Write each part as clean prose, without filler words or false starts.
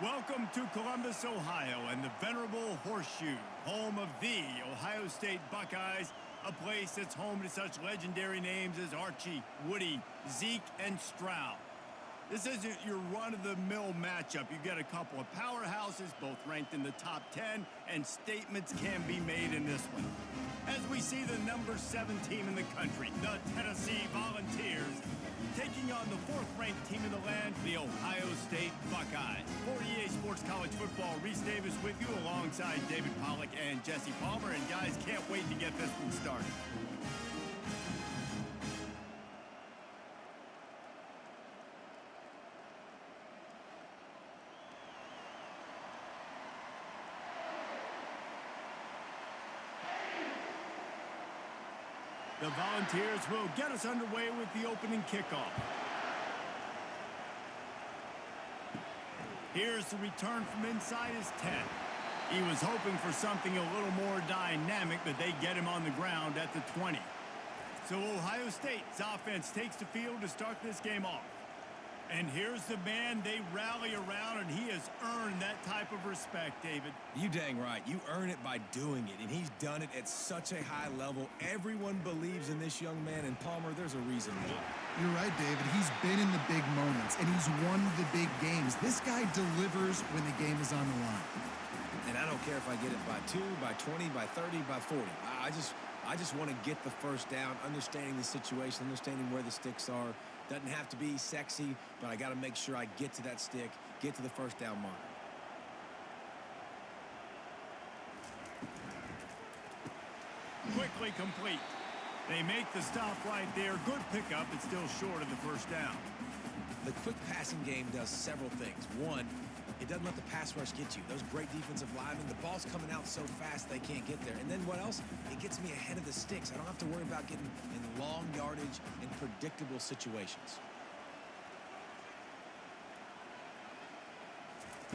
Welcome to Columbus, Ohio, and the venerable Horseshoe, home of the Ohio State Buckeyes, a place that's home to such legendary names as Archie, Woody, Zeke, and Stroud. This isn't your run-of-the-mill matchup. You get a couple of powerhouses, both ranked in the top 10, and statements can be made in this one. As we see the number 7 team in the country, the Tennessee Volunteers, taking on the 4th-ranked team in the land, the Ohio State Buckeyes. For EA Sports College Football, Reese Davis with you alongside David Pollack and Jesse Palmer. And guys, can't wait to get this one started. The Volunteers will get us underway with the opening kickoff. Here's the return from inside his 10. He was hoping for something a little more dynamic, but they get him on the ground at the 20. So Ohio State's offense takes the field to start this game off. And here's the man they rally around, and he has earned that type of respect, David. You dang right. You earn it by doing it, and he's done it at such a high level. Everyone believes in this young man, and Palmer, there's a reason why. You're right, David. He's been in the big moments, and he's won the big games. This guy delivers when the game is on the line. And I don't care if I get it by 2, by 20, by 30, by 40. I just want to get the first down, understanding the situation, understanding where the sticks are. Doesn't have to be sexy, but I got to make sure I get to that stick, get to the first down marker. Quickly complete. They make the stop right there. Good pickup, but still short of the first down. The quick passing game does several things. One, it doesn't let the pass rush get you. Those great defensive linemen, the ball's coming out so fast they can't get there. And then what else? It gets me ahead of the sticks. I don't have to worry about getting in long yardage and predictable situations.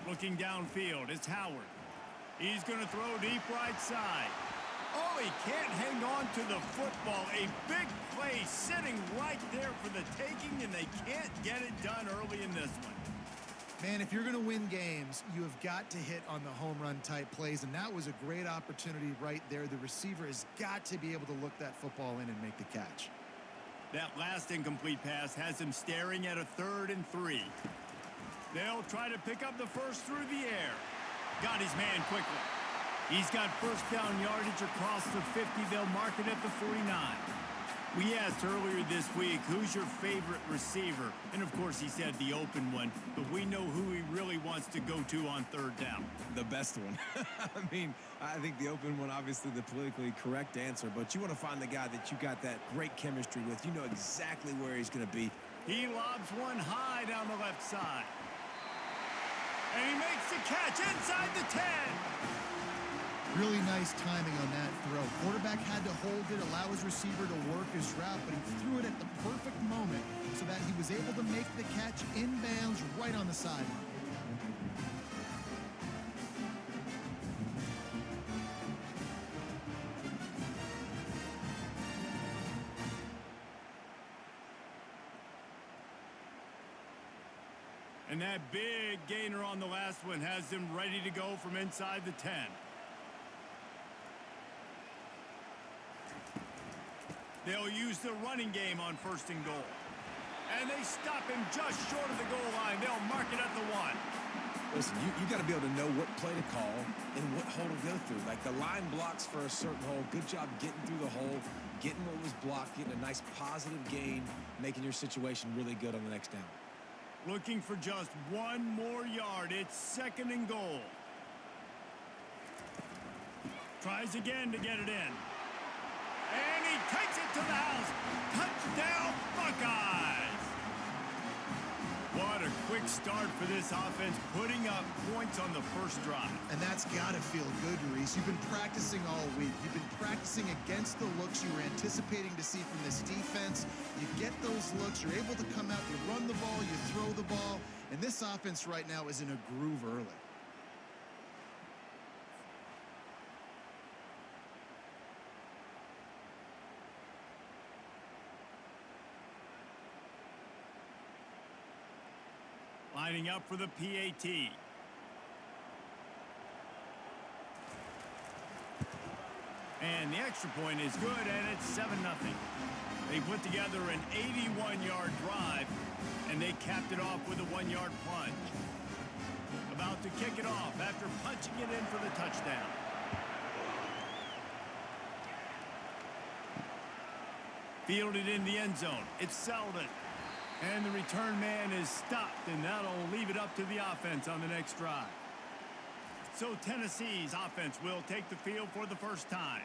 Looking downfield, it's Howard. He's going to throw deep right side. Oh, he can't hang on to the football. A big play sitting right there for the taking, and they can't get it done early in this one. Man, if you're going to win games, you have got to hit on the home run type plays, and that was a great opportunity right there. The receiver has got to be able to look that football in and make the catch. That last incomplete pass has him staring at a 3rd and 3. They'll try to pick up the first through the air. Got his man quickly. He's got first down yardage across the 50. They'll mark it at the 49. We asked earlier this week, who's your favorite receiver? And, of course, he said the open one, but we know who he really wants to go to on 3rd down. The best one. I mean, I think the open one, obviously the politically correct answer, but you want to find the guy that you got that great chemistry with. You know exactly where he's going to be. He lobs one high down the left side. And he makes the catch inside the 10. Really nice timing on that throw. Quarterback had to hold it, allow his receiver to work his route, but he threw it at the perfect moment so that he was able to make the catch inbounds right on the sideline. And that big gainer on the last one has them ready to go from inside the 10. They'll use the running game on 1st and goal. And they stop him just short of the goal line. They'll mark it at the 1. Listen, you got to be able to know what play to call and what hole to go through. Like the line blocks for a certain hole. Good job getting through the hole, getting what was blocked, getting a nice positive gain, making your situation really good on the next down. Looking for just one more yard. It's 2nd and goal. Tries again to get it in. And he takes it to the house. Touchdown, Buckeyes! What a quick start for this offense, putting up points on the first drive. And that's got to feel good, Reese. You've been practicing all week. You've been practicing against the looks you were anticipating to see from this defense. You get those looks. You're able to come out. You run the ball. You throw the ball. And this offense right now is in a groove early. Lining up for the PAT. And the extra point is good, and it's 7-0. They put together an 81-yard drive, and they capped it off with a 1-yard plunge. About to kick it off after punching it in for the touchdown. Fielded in the end zone. It's Selden. And the return man is stopped, and that'll leave it up to the offense on the next drive. So Tennessee's offense will take the field for the first time.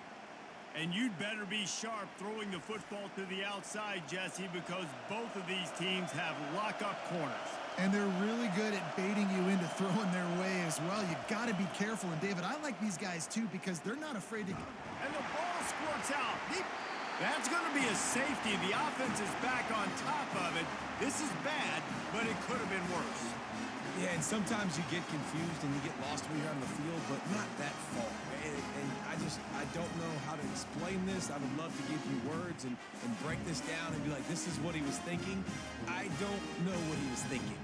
And you'd better be sharp throwing the football to the outside, Jesse, because both of these teams have lock-up corners. And they're really good at baiting you into throwing their way as well. You got to be careful. And, David, I like these guys, too, because they're not afraid to... And the ball squirts out. That's going to be a safety. The offense is back on top of it. This is bad, but it could have been worse. Yeah, and sometimes you get confused and you get lost when you're on the field, but not that far. And I don't know how to explain this. I would love to give you words and break this down and be like, this is what he was thinking. I don't know what he was thinking.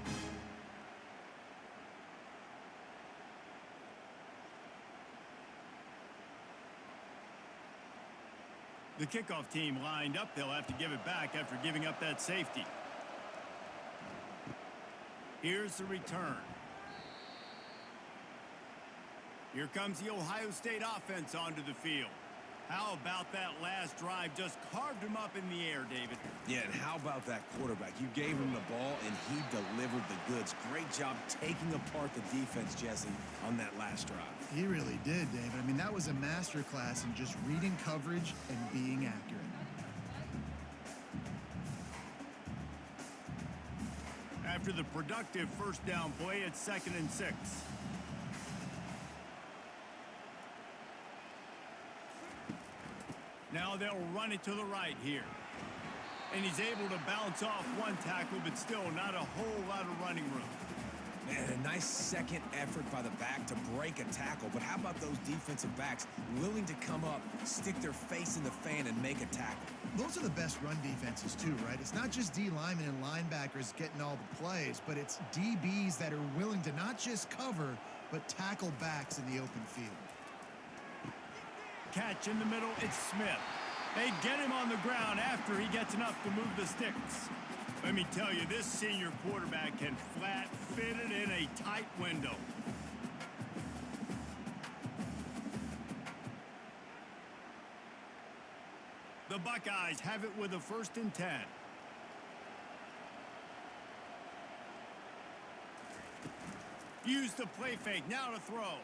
The kickoff team lined up. They'll have to give it back after giving up that safety. Here's the return. Here comes the Ohio State offense onto the field. How about that last drive? Just carved him up in the air, David. Yeah, and how about that quarterback? You gave him the ball, and he delivered the goods. Great job taking apart the defense, Jesse, on that last drive. He really did, David. I mean, that was a masterclass in just reading coverage and being accurate. After the productive first down play, it's 2nd and 6. Now they'll run it to the right here. And he's able to bounce off one tackle, but still not a whole lot of running room. And a nice second effort by the back to break a tackle. But how about those defensive backs willing to come up, stick their face in the fan, and make a tackle? Those are the best run defenses, too, right? It's not just D linemen and linebackers getting all the plays, but it's DBs that are willing to not just cover, but tackle backs in the open field. Catch in the middle, it's Smith. They get him on the ground after he gets enough to move the sticks. Let me tell you, this senior quarterback can flat fit it in a tight window. The Buckeyes have it with a 1st and 10. Use the play fake, now to throw.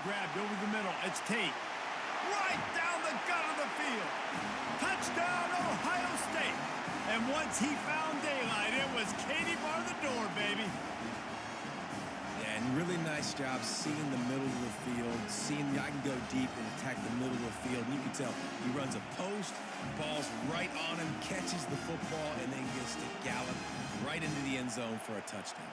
Grabbed over the middle, it's Tate. Right down the gut of the field. Touchdown, Ohio State. And once he found daylight, it was Katie bar the door, baby. Yeah, and really nice job seeing the middle of the field, seeing I can go deep and attack the middle of the field. And you can tell he runs a post, ball's right on him, catches the football, and then gets to gallop right into the end zone for a touchdown.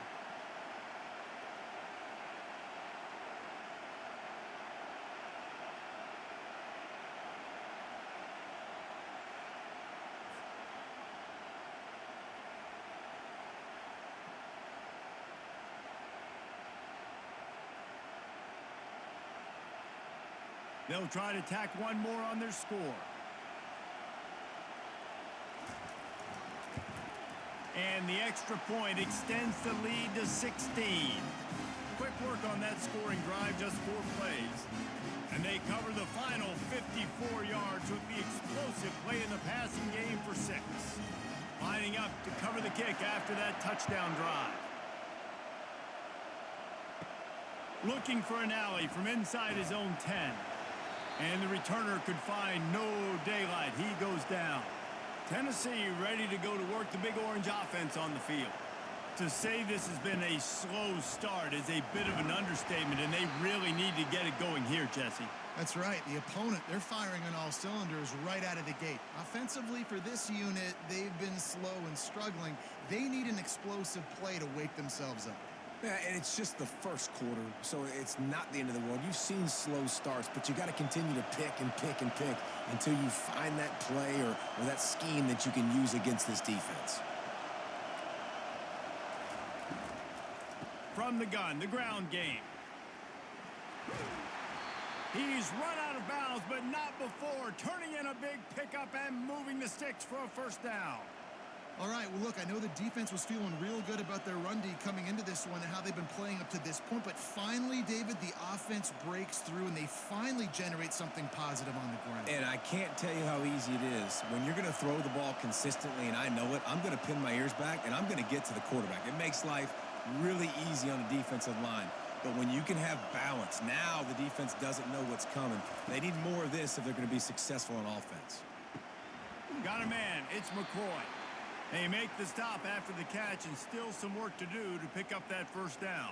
They'll try to tack one more on their score. And the extra point extends the lead to 16. Quick work on that scoring drive, just 4 plays. And they cover the final 54 yards with the explosive play in the passing game for 6. Lining up to cover the kick after that touchdown drive. Looking for an alley from inside his own 10. And the returner could find no daylight. He goes down. Tennessee ready to go to work the Big Orange offense on the field. To say this has been a slow start is a bit of an understatement, and they really need to get it going here, Jesse. That's right. The opponent, they're firing on all cylinders right out of the gate. Offensively, for this unit, they've been slow and struggling. They need an explosive play to wake themselves up. Yeah, and it's just the first quarter, so it's not the end of the world. You've seen slow starts, but you got to continue to pick and pick and pick until you find that play or that scheme that you can use against this defense. From the gun, the ground game. He's run out of bounds, but not before turning in a big pickup and moving the sticks for a first down. All right, well, look, I know the defense was feeling real good about their run D coming into this one and how they've been playing up to this point, but finally, David, the offense breaks through and they finally generate something positive on the ground. And I can't tell you how easy it is. When you're going to throw the ball consistently, and I know it, I'm going to pin my ears back, and I'm going to get to the quarterback. It makes life really easy on the defensive line. But when you can have balance, now the defense doesn't know what's coming. They need more of this if they're going to be successful on offense. Got a man. It's McCoy. They make the stop after the catch and still some work to do to pick up that first down.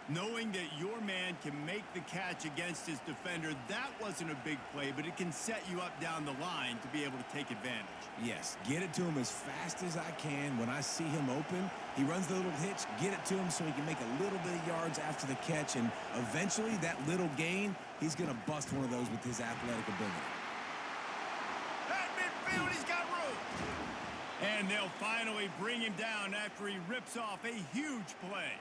Knowing that your man can make the catch against his defender, that wasn't a big play, but it can set you up down the line to be able to take advantage. Yes, get it to him as fast as I can. When I see him open, he runs the little hitch, get it to him so he can make a little bit of yards after the catch, and eventually that little gain, he's going to bust one of those with his athletic ability. At midfield, he's got room. And they'll finally bring him down after he rips off a huge play.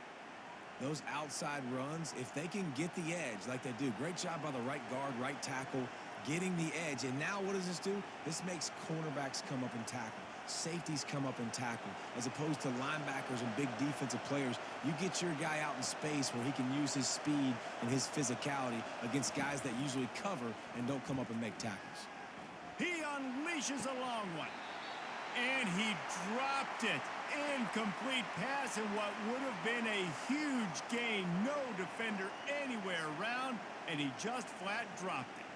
Those outside runs, if they can get the edge like they do, great job by the right guard, right tackle, getting the edge. And now what does this do? This makes cornerbacks come up and tackle. Safeties come up and tackle. As opposed to linebackers and big defensive players, you get your guy out in space where he can use his speed and his physicality against guys that usually cover and don't come up and make tackles. He unleashes a long one. And he dropped it. Incomplete pass in what would have been a huge gain. No defender anywhere around, and he just flat dropped it.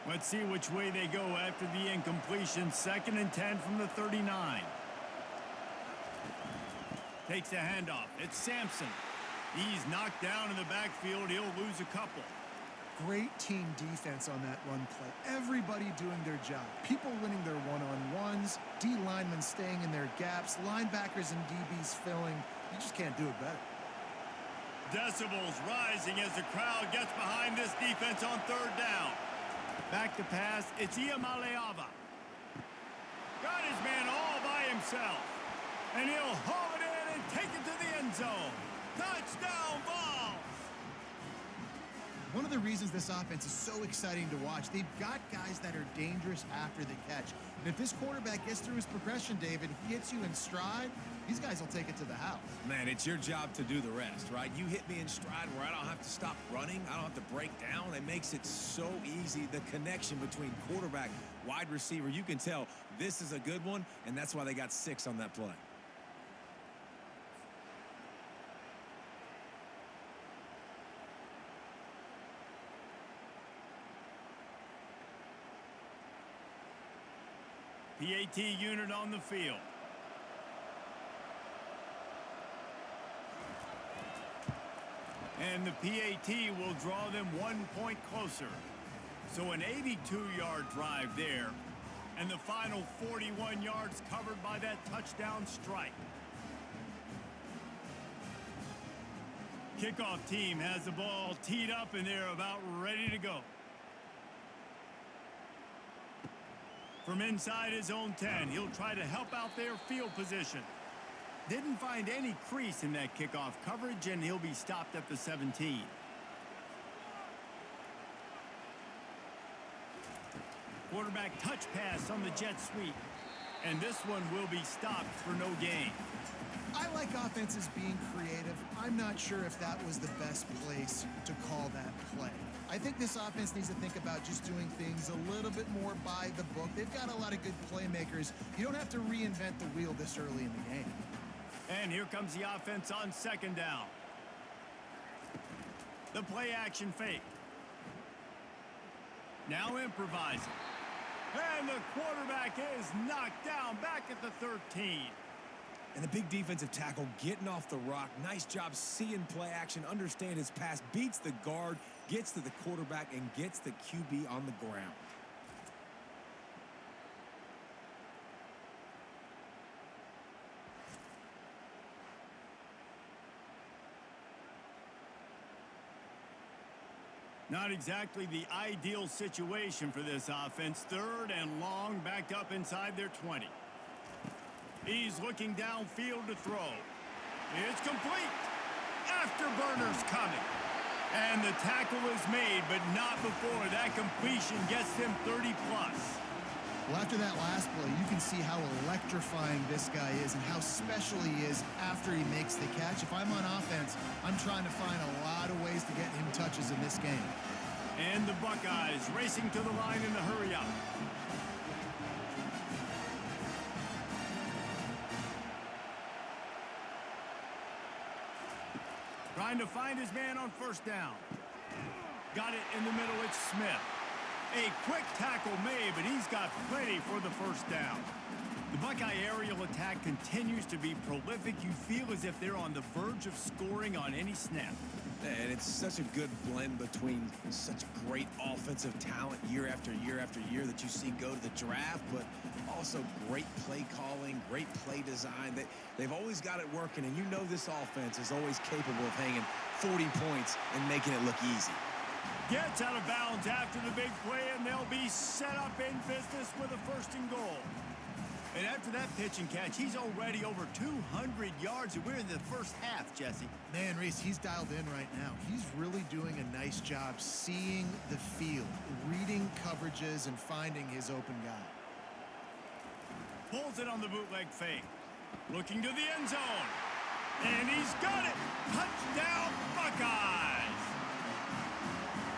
Let's see which way they go after the incompletion. 2nd and 10 from the 39. Takes a handoff. It's Sampson. He's knocked down in the backfield. He'll lose a couple. Great team defense on that run play. Everybody doing their job. People winning their one-on-ones, D linemen staying in their gaps, linebackers and DBs filling. You just can't do it better. Decibels rising as the crowd gets behind this defense on 3rd down. Back to pass. It's Iamaleava. Got his man all by himself. And he'll haul it in and take it to the end zone. Touchdown ball! One of the reasons this offense is so exciting to watch, they've got guys that are dangerous after the catch. And if this quarterback gets through his progression, David, hits you in stride, these guys will take it to the house. Man, it's your job to do the rest, right? You hit me in stride where I don't have to stop running. I don't have to break down. It makes it so easy. The connection between quarterback, wide receiver, you can tell this is a good one, and that's why they got 6 on that play. PAT unit on the field. And the PAT will draw them 1 point closer. So an 82-yard drive there. And the final 41 yards covered by that touchdown strike. Kickoff team has the ball teed up and they're about ready to go. From inside his own 10, he'll try to help out their field position. Didn't find any crease in that kickoff coverage, and he'll be stopped at the 17. Quarterback touch pass on the jet sweep. And this one will be stopped for no gain. I like offenses being creative. I'm not sure if that was the best place to call that play. I think this offense needs to think about just doing things a little bit more by the book. They've got a lot of good playmakers. You don't have to reinvent the wheel this early in the game. And here comes the offense on 2nd down. The play action fake. Now improvising. And the quarterback is knocked down back at the 13. And the big defensive tackle getting off the rock. Nice job seeing play action, understand his pass, beats the guard, gets to the quarterback, and gets the QB on the ground. Not exactly the ideal situation for this offense. 3rd and long, backed up inside their 20. He's looking downfield to throw. It's complete. afterburners coming. And the tackle is made, but not before that completion gets them 30-plus. Well, after that last play, you can see how electrifying this guy is and how special he is after he makes the catch. If I'm on offense, I'm trying to find a lot of ways to get him touches in this game. And the Buckeyes racing to the line in the hurry-up. Trying to find his man on first down. Got it in the middle, it's Smith. A quick tackle made, but he's got plenty for the first down. The Buckeye aerial attack continues to be prolific. You feel as if they're on the verge of scoring on any snap. And it's such a good blend between such great offensive talent year after year after year that you see go to the draft, but also great play calling, great play design. They've always got it working, and you know this offense is always capable of hanging 40 points and making it look easy. Gets out of bounds after the big play, and they'll be set up in business with a first and goal. And after that pitch and catch, he's already over 200 yards, and we're in the first half, Jesse. Man, Reese, he's dialed in right now. He's really doing a nice job seeing the field, reading coverages, and finding his open guy. Pulls it on the bootleg fake. Looking to the end zone. And he's got it. Touchdown, Buckeyes.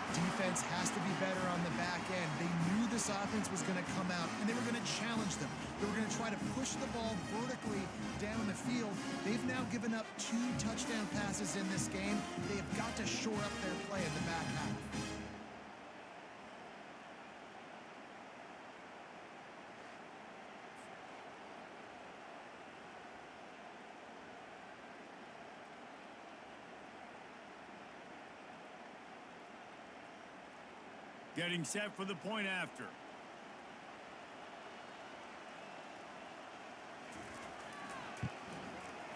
Defense has to be better on the back end. They knew this offense was going to come out, and they were going to challenge them. They were going to try to push the ball vertically down the field. They've now given up 2 touchdown passes in this game. They have got to shore up their play in the back half. Getting set for the point after.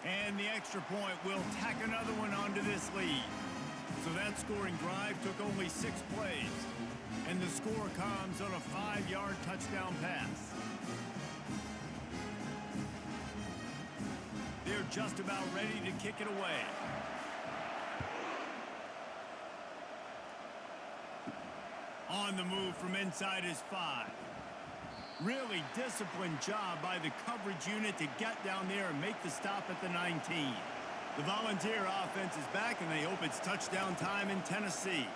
And the extra point will tack another one onto this lead. So that scoring drive took only 6 plays. And the score comes on a 5-yard touchdown pass. They're just about ready to kick it away. On the move from inside his 5. Really disciplined job by the coverage unit to get down there and make the stop at the 19. The Volunteer offense is back, and they hope it's touchdown time in Tennessee.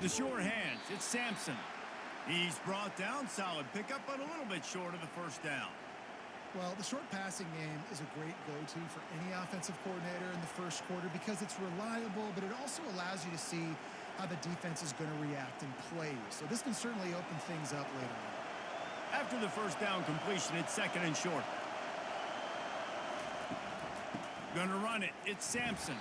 The sure hands, it's Sampson. He's brought down, solid pickup, but a little bit short of the first down. Well, the short passing game is a great go-to for any offensive coordinator in the first quarter because it's reliable, but it also allows you to see how the defense is going to react in plays. So this can certainly open things up later on. After the first down completion, it's second and short. Gonna run it. It's Sampson.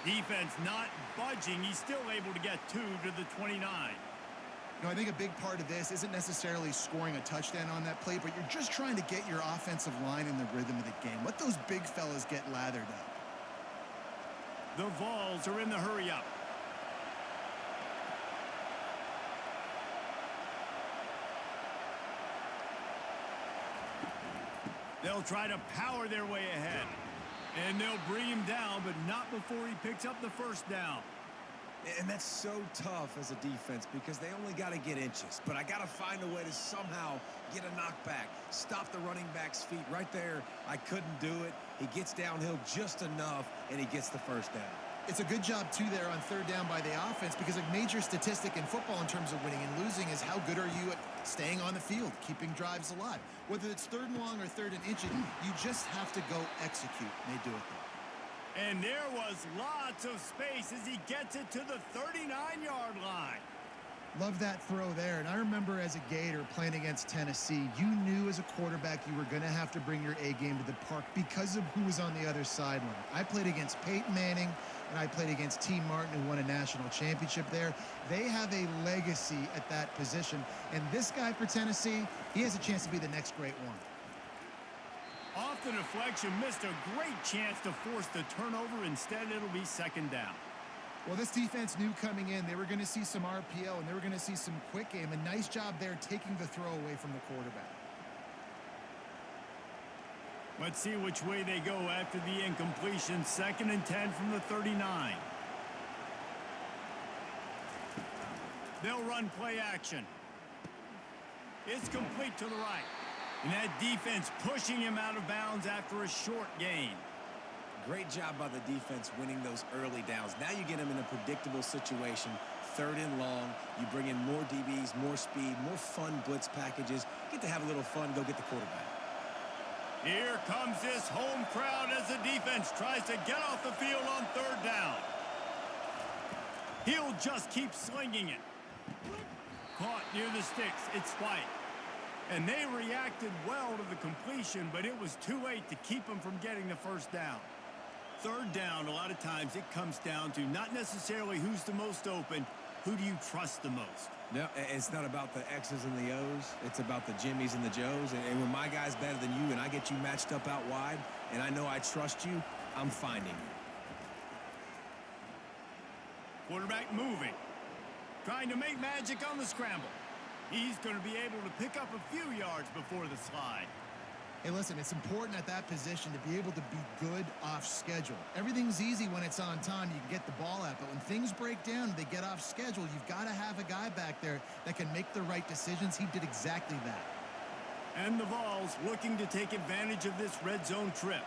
Defense not budging. He's still able to get 2 to the 29. You know, I think a big part of this isn't necessarily scoring a touchdown on that play, but you're just trying to get your offensive line in the rhythm of the game. Let those big fellas get lathered up. The Vols are in the hurry-up. They'll try to power their way ahead. And they'll bring him down, but not before he picks up the first down. And that's so tough as a defense because they only got to get inches. But I got to find a way to somehow get a knockback, stop the running back's feet right there. I couldn't do it. He gets downhill just enough, and he gets the first down. It's a good job, too, there on third down by the offense because a major statistic in football in terms of winning and losing is how good are you at staying on the field, keeping drives alive. Whether it's third and long or third and inches, you just have to go execute. And they do it there. And there was lots of space as he gets it to the 39-yard line. Love that throw there. And I remember as a Gator playing against Tennessee, you knew as a quarterback you were going to have to bring your A game to the park because of who was on the other sideline. I played against Peyton Manning, and I played against T. Martin, who won a national championship there. They have a legacy at that position. And this guy for Tennessee, he has a chance to be the next great one. Off the deflection, missed a great chance to force the turnover. Instead, it'll be second down. Well, this defense knew coming in they were going to see some RPO and they were going to see some quick game. A nice job there taking the throw away from the quarterback. Let's see which way they go after the incompletion. 2nd and 10 from the 39. They'll run play action. It's complete to the right. And that defense pushing him out of bounds after a short gain. Great job by the defense winning those early downs. Now you get them in a predictable situation. 3rd and long. You bring in more DBs, more speed, more fun blitz packages. Get to have a little fun. Go get the quarterback. Here comes this home crowd as the defense tries to get off the field on 3rd down. He'll just keep slinging it. Caught near the sticks. It's White. And they reacted well to the completion, but it was too late to keep them from getting the 1st down. 3rd down, a lot of times it comes down to not necessarily who's the most open, who do you trust the most? No, it's not about the X's and the O's. It's about the Jimmies and the Joes. And when my guy's better than you and I get you matched up out wide and I know I trust you, I'm finding you. Quarterback moving. Trying to make magic on the scramble. He's going to be able to pick up a few yards before the slide. Hey, listen, it's important at that position to be able to be good off schedule. Everything's easy when it's on time. You can get the ball out. But when things break down, they get off schedule, you've got to have a guy back there that can make the right decisions. He did exactly that. And the Vols looking to take advantage of this red zone trip.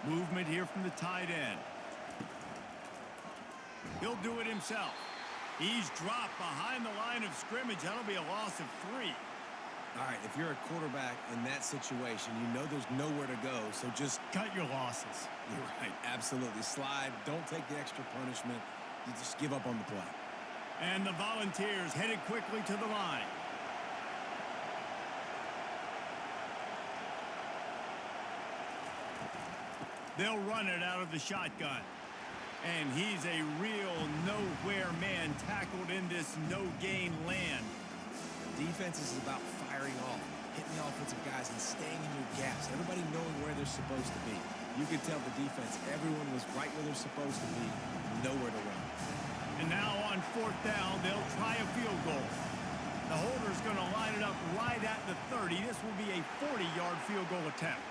Movement here from the tight end. He'll do it himself. He's dropped behind the line of scrimmage. That'll be a loss of 3. All right, if you're a quarterback in that situation, you know there's nowhere to go, so just cut your losses. You're right, absolutely. Slide, don't take the extra punishment. You just give up on the play. And the Volunteers headed quickly to the line. They'll run it out of the shotgun. And he's a real nowhere man tackled in this no-gain land. Defense is about firing off, hitting the offensive guys, and staying in your gaps. Everybody knowing where they're supposed to be. You could tell the defense, everyone was right where they're supposed to be, nowhere to run. And now on 4th down, they'll try a field goal. The holder's going to line it up right at the 30. This will be a 40-yard field goal attempt.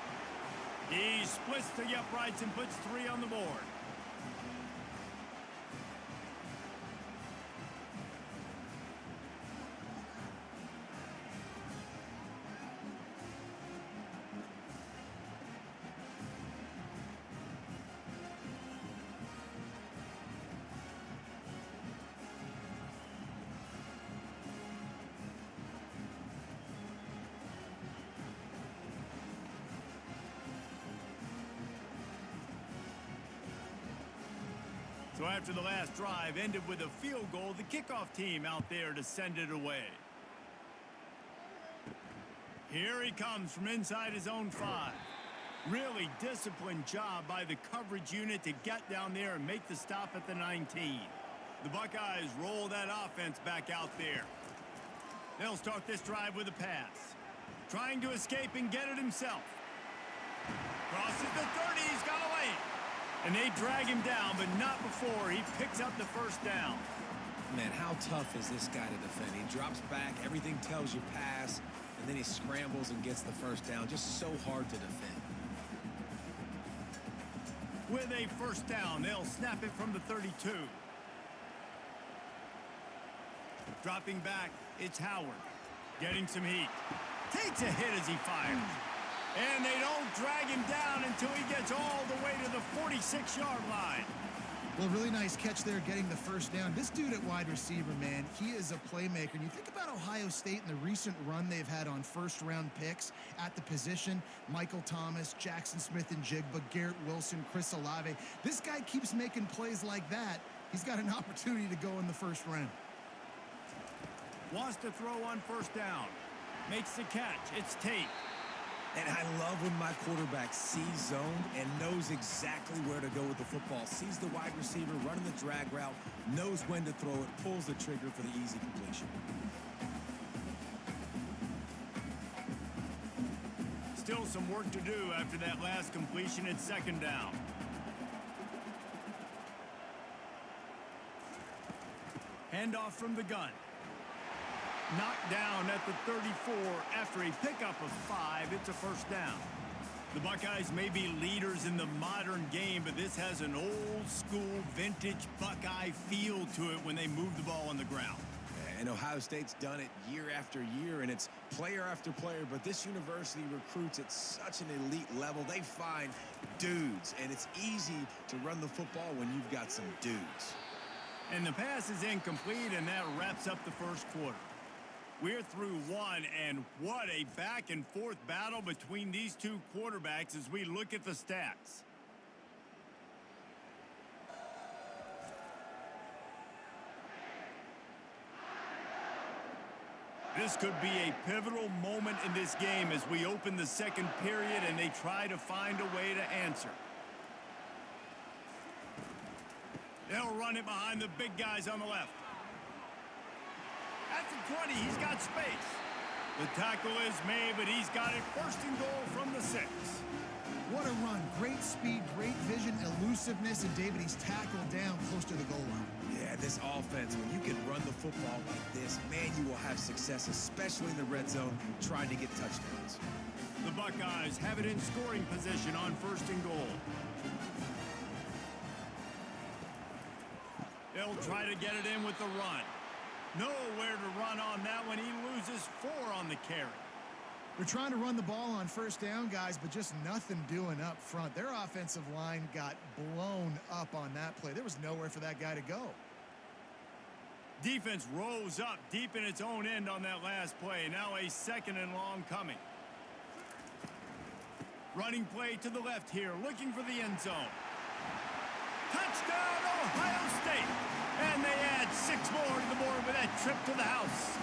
He splits the uprights and puts 3 on the board. So after the last drive ended with a field goal, the kickoff team out there to send it away. Here he comes from inside his own 5. Really disciplined job by the coverage unit to get down there and make the stop at the 19. The Buckeyes roll that offense back out there. They'll start this drive with a pass. Trying to escape and get it himself. Crosses the 30, he's got away. And they drag him down, but not before he picks up the 1st down. Man, how tough is this guy to defend? He drops back, everything tells you pass, and then he scrambles and gets the 1st down. Just so hard to defend. With a 1st down, they'll snap it from the 32. Dropping back, it's Howard. Getting some heat. Takes a hit as he fires. And they don't drag him down until he gets all the way to the 46-yard line. Well, really nice catch there getting the 1st down. This dude at wide receiver, man, he is a playmaker. And you think about Ohio State and the recent run they've had on 1st-round picks at the position. Michael Thomas, Jackson Smith and Jigba, Garrett Wilson, Chris Olave. This guy keeps making plays like that. He's got an opportunity to go in the 1st round. Wants to throw on 1st down. Makes the catch. It's Tate. And I love when my quarterback sees zone and knows exactly where to go with the football. Sees the wide receiver running the drag route, knows when to throw it, pulls the trigger for the easy completion. Still some work to do after that last completion at 2nd down. Handoff from the gun. Knocked down at the 34 after a pickup of 5. It's a first down. The Buckeyes may be leaders in the modern game, but this has an old-school, vintage Buckeye feel to it when they move the ball on the ground. And Ohio State's done it year after year, and it's player after player, but this university recruits at such an elite level. They find dudes, and it's easy to run the football when you've got some dudes. And the pass is incomplete, and that wraps up the first quarter. We're through one, and what a back-and-forth battle between these two quarterbacks as we look at the stats. This could be a pivotal moment in this game as we open the second period and they try to find a way to answer. They'll run it behind the big guys on the left. At the 20, he's got space. The tackle is made, but he's got it first and goal from the 6. What a run. Great speed, great vision, elusiveness, and David, he's tackled down close to the goal line. Yeah, this offense, when you can run the football like this, man, you will have success, especially in the red zone, trying to get touchdowns. The Buckeyes have it in scoring position on first and goal. They'll try to get it in with the run. Nowhere to run on that one. He loses 4 on the carry. They're trying to run the ball on first down, guys, but just nothing doing up front. Their offensive line got blown up on that play. There was nowhere for that guy to go. Defense rose up deep in its own end on that last play. Now a second and long coming. Running play to the left here, looking for the end zone. Touchdown, Ohio State! And they add 6 more to the board with that trip to the house.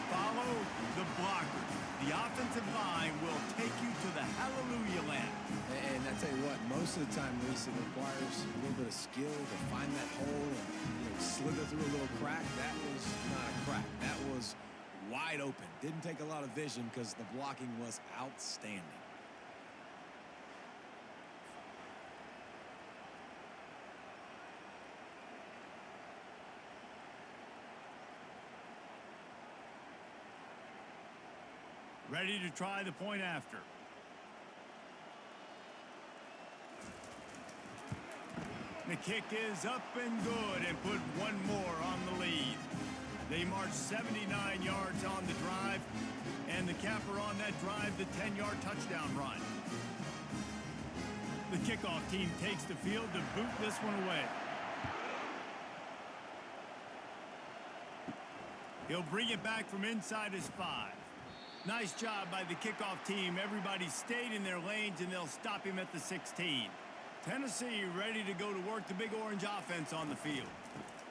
Follow the blockers. The offensive line will take you to the hallelujah land. And I tell you what, most of the time, Reese, it requires a little bit of skill to find that hole and slither through a little crack. That was not a crack. That was wide open. Didn't take a lot of vision because the blocking was outstanding. Ready to try the point after. The kick is up and good and put one more on the lead. They march 79 yards on the drive, and the capper on that drive, the 10-yard touchdown run. The kickoff team takes the field to boot this one away. He'll bring it back from inside his 5. Nice job by the kickoff team. Everybody stayed in their lanes, and they'll stop him at the 16. Tennessee ready to go to work the Big Orange offense on the field.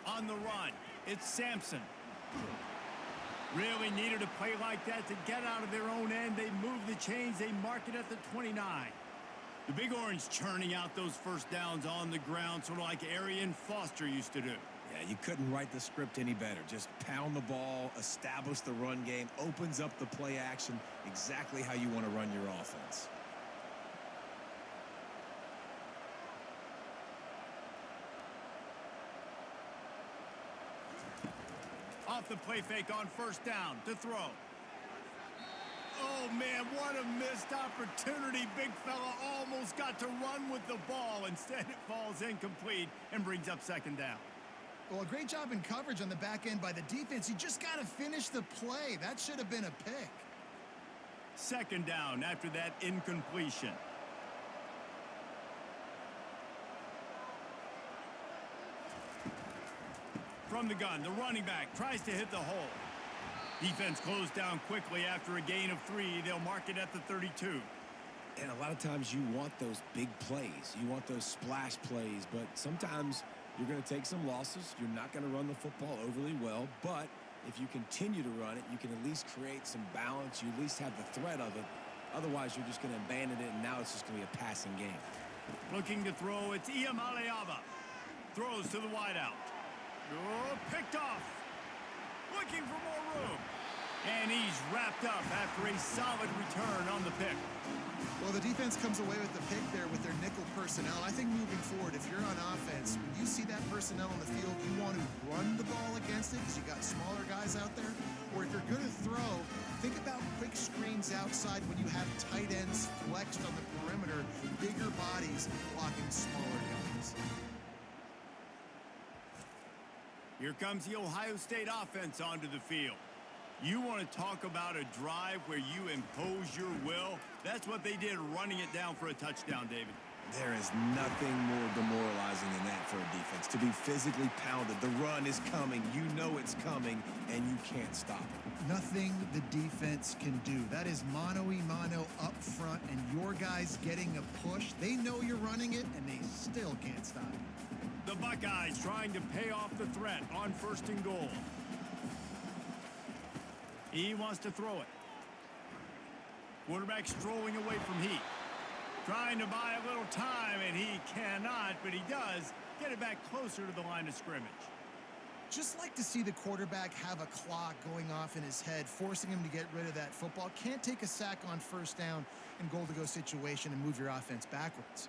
On the run, it's Sampson. Really needed a play like that to get out of their own end. They move the chains. They mark it at the 29. The Big Orange churning out those first downs on the ground, sort of like Arian Foster used to do. Yeah, you couldn't write the script any better. Just pound the ball, establish the run game, opens up the play action, exactly how you want to run your offense. Off the play fake on first down to throw. Oh, man, what a missed opportunity. Big fella almost got to run with the ball. Instead, it falls incomplete and brings up second down. Well, a great job in coverage on the back end by the defense. You just got to finish the play. That should have been a pick. Second down after that incompletion. From the gun, the running back tries to hit the hole. Defense closed down quickly after a gain of 3. They'll mark it at the 32. And a lot of times you want those big plays. You want those splash plays, but sometimes you're going to take some losses. You're not going to run the football overly well, but if you continue to run it, you can at least create some balance. You at least have the threat of it. Otherwise, you're just going to abandon it, and now it's just going to be a passing game. Looking to throw, it's Iamaleava. Throws to the wideout. Oh, picked off. Looking for more room. And he's wrapped up after a solid return on the pick. Well, the defense comes away with the pick there with their nickel personnel. I think moving forward, if you're on offense, when you see that personnel on the field, you want to run the ball against it because you got smaller guys out there. Or if you're going to throw, think about quick screens outside when you have tight ends flexed on the perimeter, bigger bodies blocking smaller guys. Here comes the Ohio State offense onto the field. You want to talk about a drive where you impose your will? That's what they did, running it down for a touchdown, David. There is nothing more demoralizing than that for a defense. To be physically pounded, the run is coming, you know it's coming, and you can't stop it. Nothing the defense can do. That is mano-a-mano up front, and your guys getting a push. They know you're running it, and they still can't stop it. The Buckeyes trying to pay off the threat on 1st and goal. He wants to throw it. Quarterback strolling away from Heat. Trying to buy a little time, and he cannot, but he does get it back closer to the line of scrimmage. Just like to see the quarterback have a clock going off in his head, forcing him to get rid of that football. Can't take a sack on 1st down and goal-to-go situation and move your offense backwards.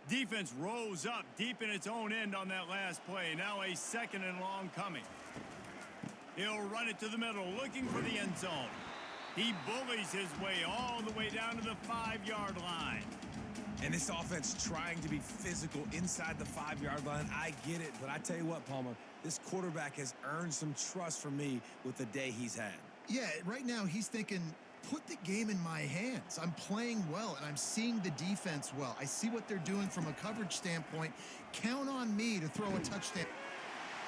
Defense rose up deep in its own end on that last play. Now a 2nd and long coming. He'll run it to the middle, looking for the end zone. He bullies his way all the way down to the 5-yard line. And this offense trying to be physical inside the 5-yard line. I get it, but I tell you what, Palmer, this quarterback has earned some trust from me with the day he's had. Yeah, right now he's thinking, put the game in my hands. I'm playing well, and I'm seeing the defense well. I see what they're doing from a coverage standpoint. Count on me to throw a touchdown.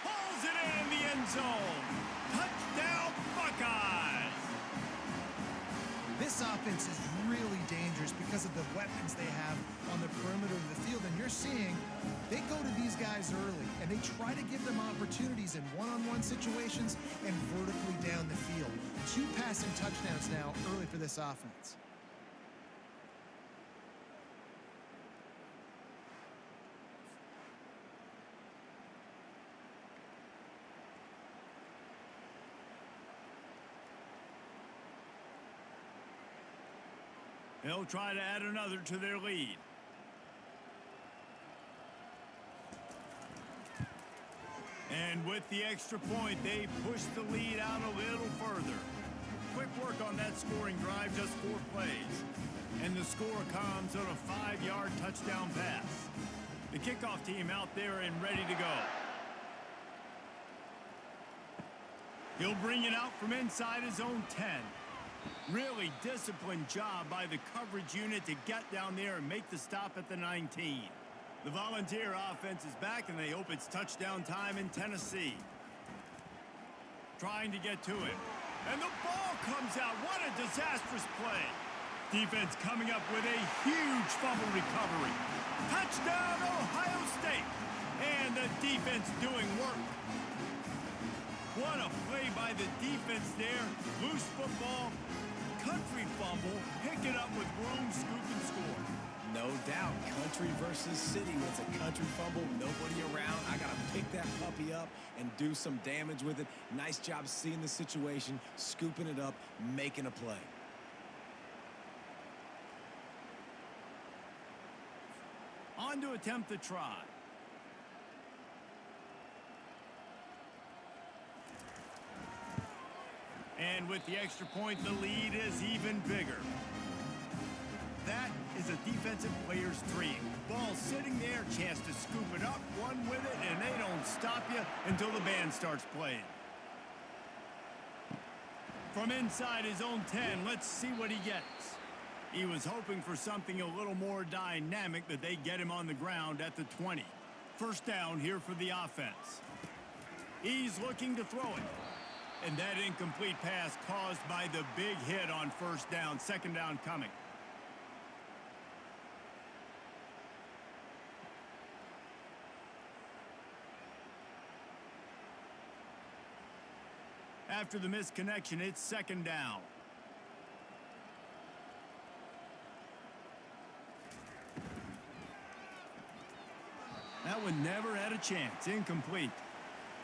Pulls it in the end zone. Touchdown, Buckeyes! This offense is really dangerous because of the weapons they have on the perimeter of the field. And you're seeing they go to these guys early, and they try to give them opportunities in one-on-one situations and vertically down the field. 2 passing touchdowns now early for this offense. They'll try to add another to their lead. And with the extra point, they push the lead out a little further. Quick work on that scoring drive, just 4 plays. And the score comes on a 5-yard touchdown pass. The kickoff team out there and ready to go. He'll bring it out from inside his own 10. Really disciplined job by the coverage unit to get down there and make the stop at the 19. The Volunteer offense is back, and they hope it's touchdown time in Tennessee. Trying to get to it. And the ball comes out. What a disastrous play. Defense coming up with a huge fumble recovery. Touchdown, Ohio State. And the defense doing work. What a play by the defense there. Loose football, country fumble, pick it up with room, scoop, and score. No doubt, country versus city. When it's a country fumble, nobody around. I got to pick that puppy up and do some damage with it. Nice job seeing the situation, scooping it up, making a play. On to attempt the try. And with the extra point, the lead is even bigger. That is a defensive player's dream. Ball sitting there, chance to scoop it up, run with it, and they don't stop you until the band starts playing. From inside his own 10, let's see what he gets. He was hoping for something a little more dynamic, but they get him on the ground at the 20. 1st down here for the offense. He's looking to throw it. And that incomplete pass caused by the big hit on 1st down. 2nd down coming. After the misconnection, it's 2nd down. That one never had a chance. Incomplete.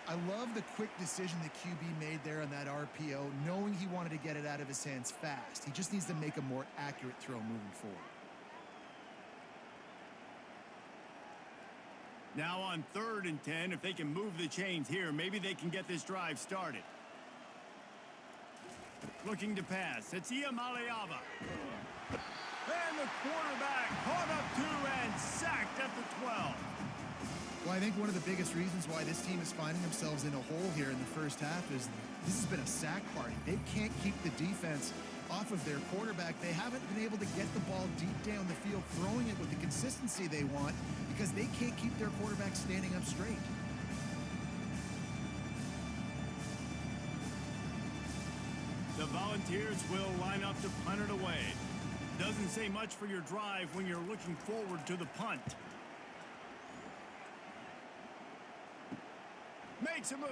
I love the quick decision the QB made there on that RPO, knowing he wanted to get it out of his hands fast. He just needs to make a more accurate throw moving forward. Now on 3rd and 10, if they can move the chains here, maybe they can get this drive started. Looking to pass. It's Iamaleava. And the quarterback caught up to and sacked at the 12. Well, I think one of the biggest reasons why this team is finding themselves in a hole here in the first half is this has been a sack party. They can't keep the defense off of their quarterback. They haven't been able to get the ball deep down the field, throwing it with the consistency they want because they can't keep their quarterback standing up straight. The Volunteers will line up to punt it away. Doesn't say much for your drive when you're looking forward to the punt. Makes a move.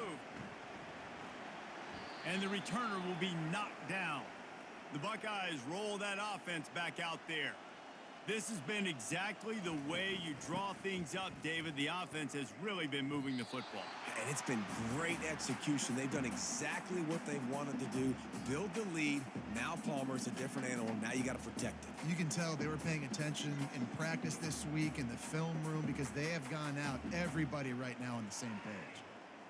And the returner will be knocked down. The Buckeyes roll that offense back out there. This has been exactly the way you draw things up, David. The offense has really been moving the football. And it's been great execution. They've done exactly what they've wanted to do. Build the lead. Now Palmer's a different animal. Now you got to protect it. You can tell they were paying attention in practice this week in the film room because they have gone out, everybody right now on the same page.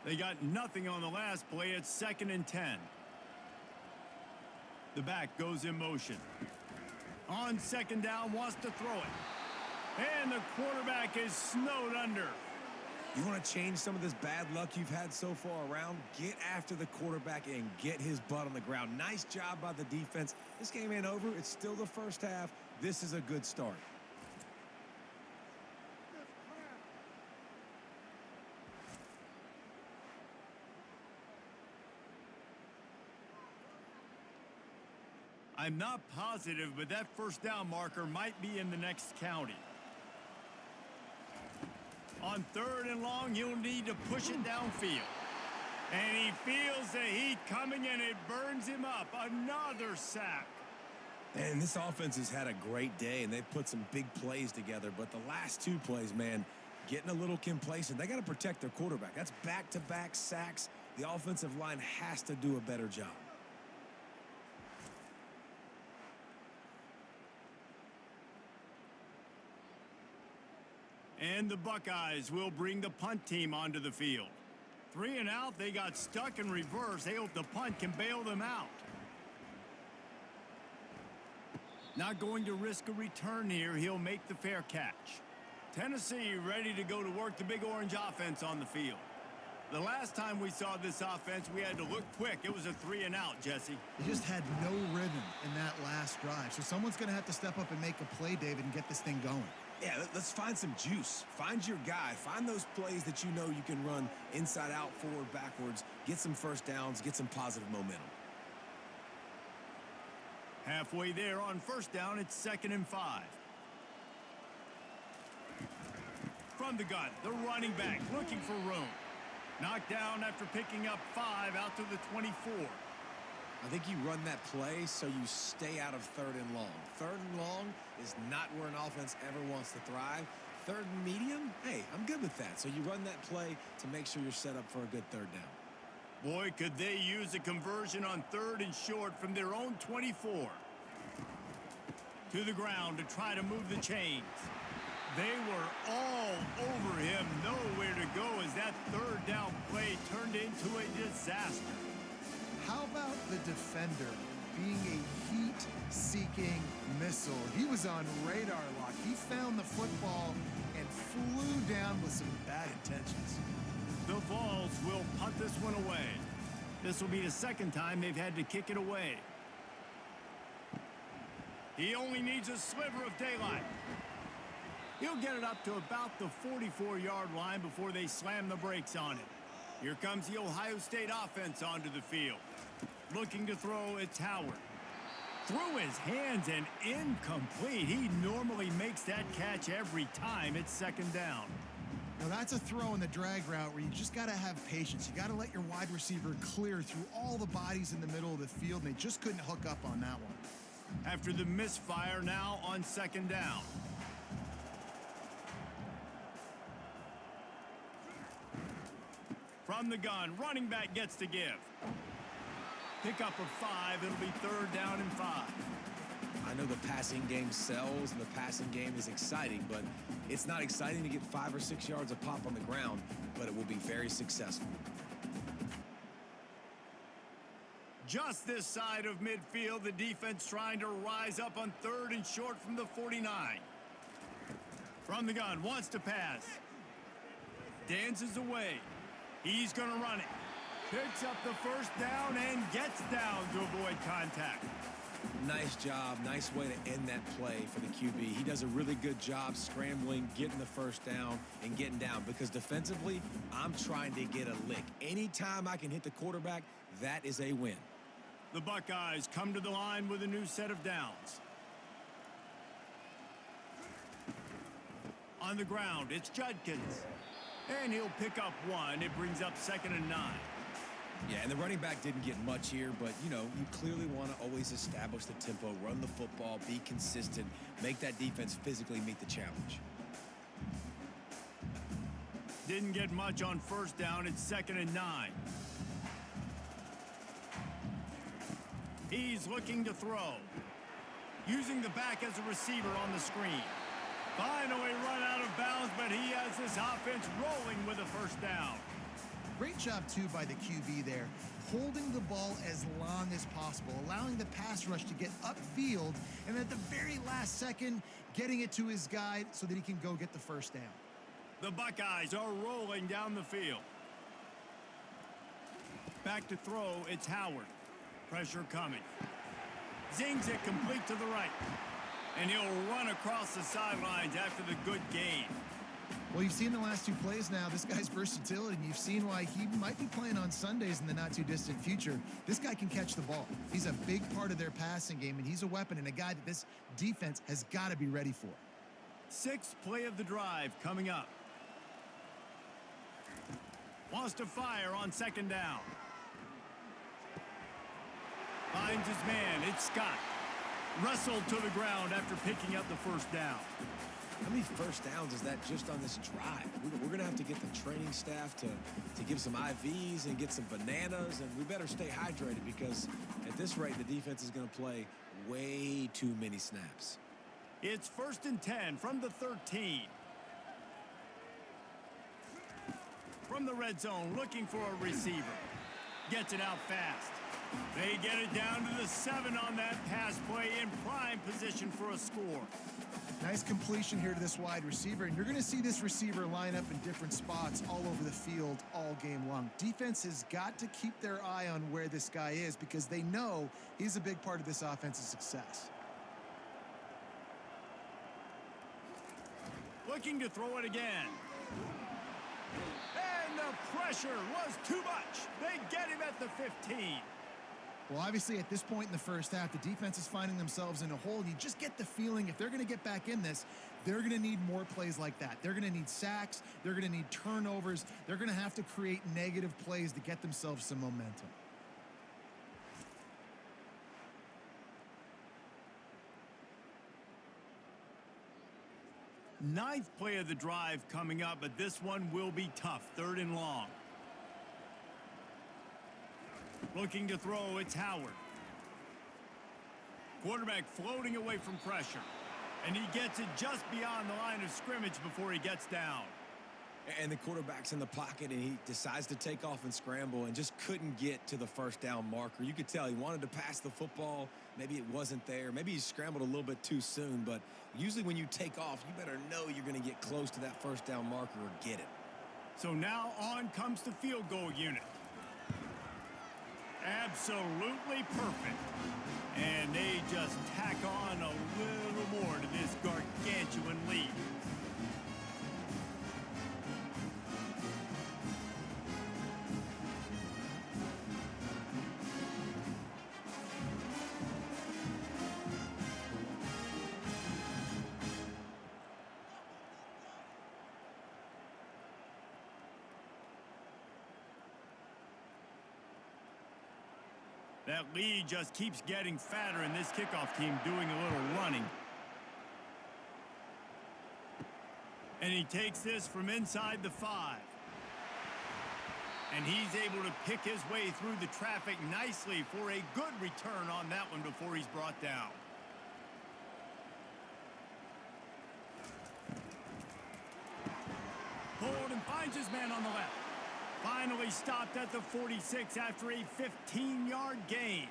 They got nothing on the last play. It's 2nd and 10. The back goes in motion. On 2nd down, wants to throw it. And the quarterback is snowed under. You want to change some of this bad luck you've had so far around? Get after the quarterback and get his butt on the ground. Nice job by the defense. This game ain't over. It's still the first half. This is a good start. I'm not positive, but that 1st down marker might be in the next county. On 3rd and long, he'll need to push it downfield. And he feels the heat coming, and it burns him up. Another sack. And this offense has had a great day, and they've put some big plays together. But the last 2 plays, man, getting a little complacent. They got to protect their quarterback. That's back-to-back sacks. The offensive line has to do a better job. And the Buckeyes will bring the punt team onto the field. 3 and out, they got stuck in reverse. They hope the punt can bail them out. Not going to risk a return here. He'll make the fair catch. Tennessee ready to go to work the Big Orange offense on the field. The last time we saw this offense, we had to look quick. It was a 3 and out, Jesse. They just had no rhythm in that last drive. So someone's going to have to step up and make a play, David, and get this thing going. Yeah, let's find some juice. Find your guy. Find those plays that you know you can run inside out, forward, backwards. Get some 1st downs. Get some positive momentum. Halfway there on 1st down, it's 2nd and 5. From the gun, the running back looking for room. Knocked down after picking up 5 out to the 24. I think you run that play so you stay out of 3rd and long. 3rd and long is not where an offense ever wants to thrive. 3rd and medium, hey, I'm good with that. So you run that play to make sure you're set up for a good 3rd down. Boy, could they use a conversion on 3rd and short from their own 24. To the ground to try to move the chains. They were all over him, nowhere to go as that 3rd down play turned into a disaster. How about the defender being a heat-seeking missile? He was on radar lock. He found the football and flew down with some bad intentions. The Vols will punt this one away. This will be the 2nd time they've had to kick it away. He only needs a sliver of daylight. He'll get it up to about the 44-yard line before they slam the brakes on it. Here comes the Ohio State offense onto the field. Looking to throw, it's Howard. Through his hands and incomplete. He normally makes that catch every time. It's 2nd down. Now that's a throw in the drag route where you just got to have patience. You got to let your wide receiver clear through all the bodies in the middle of the field, and they just couldn't hook up on that one. After the misfire, now on 2nd down. From the gun, running back gets to give. Pickup of 5. It'll be 3rd down and 5. I know the passing game sells and the passing game is exciting, but it's not exciting to get 5 or 6 yards a pop on the ground, but it will be very successful. Just this side of midfield, the defense trying to rise up on 3rd and short from the 49. From the gun, wants to pass. Dances away. He's going to run it. Picks up the 1st down and gets down to avoid contact. Nice job. Nice way to end that play for the QB. He does a really good job scrambling, getting the 1st down, and getting down. Because defensively, I'm trying to get a lick. Anytime I can hit the quarterback, that is a win. The Buckeyes come to the line with a new set of downs. On the ground, it's Judkins. And he'll pick up 1. It brings up 2nd and 9. Yeah, and the running back didn't get much here, but, you know, you clearly want to always establish the tempo, run the football, be consistent, make that defense physically meet the challenge. Didn't get much on 1st down. It's 2nd and 9. He's looking to throw. Using the back as a receiver on the screen. Finally run out of bounds, but he has this offense rolling with a 1st down. Great job, too, by the QB there, holding the ball as long as possible, allowing the pass rush to get upfield, and at the very last second, getting it to his guy so that he can go get the 1st down. The Buckeyes are rolling down the field. Back to throw, it's Howard. Pressure coming. Zings it complete to the right. And he'll run across the sidelines after the good gain. Well, you've seen the last 2 plays now. This guy's versatility, and you've seen why he might be playing on Sundays in the not-too-distant future. This guy can catch the ball. He's a big part of their passing game, and he's a weapon and a guy that this defense has got to be ready for. 6th play of the drive coming up. Wants to fire on 2nd down. Finds his man. It's Scott. Wrestled to the ground after picking up the 1st down. How many 1st downs is that just on this drive? We're going to have to get the training staff to give some IVs and get some bananas, and we better stay hydrated because at this rate, the defense is going to play way too many snaps. It's 1st and 10 from the 13. From the red zone, looking for a receiver. Gets it out fast. They get it down to the 7 on that pass play in prime position for a score. Nice completion here to this wide receiver, and you're going to see this receiver line up in different spots all over the field all game long. Defense has got to keep their eye on where this guy is because they know he's a big part of this offense's success. Looking to throw it again. And the pressure was too much. They get him at the 15. Well, obviously, at this point in the 1st half, the defense is finding themselves in a hole. You just get the feeling if they're going to get back in this, they're going to need more plays like that. They're going to need sacks. They're going to need turnovers. They're going to have to create negative plays to get themselves some momentum. Ninth play of the drive coming up, but this one will be tough. 3rd and long. Looking to throw, it's Howard. Quarterback floating away from pressure. And he gets it just beyond the line of scrimmage before he gets down. And the quarterback's in the pocket, and he decides to take off and scramble and just couldn't get to the 1st down marker. You could tell he wanted to pass the football. Maybe it wasn't there. Maybe he scrambled a little bit too soon. But usually when you take off, you better know you're going to get close to that 1st down marker or get it. So now on comes the field goal unit. Absolutely perfect. And they just tack on a little more to this gargantuan lead. That lead just keeps getting fatter, and this kickoff team doing a little running. And he takes this from inside the 5. And he's able to pick his way through the traffic nicely for a good return on that one before he's brought down. Pulled and finds his man on the left. Finally stopped at the 46 after a 15-yard gain.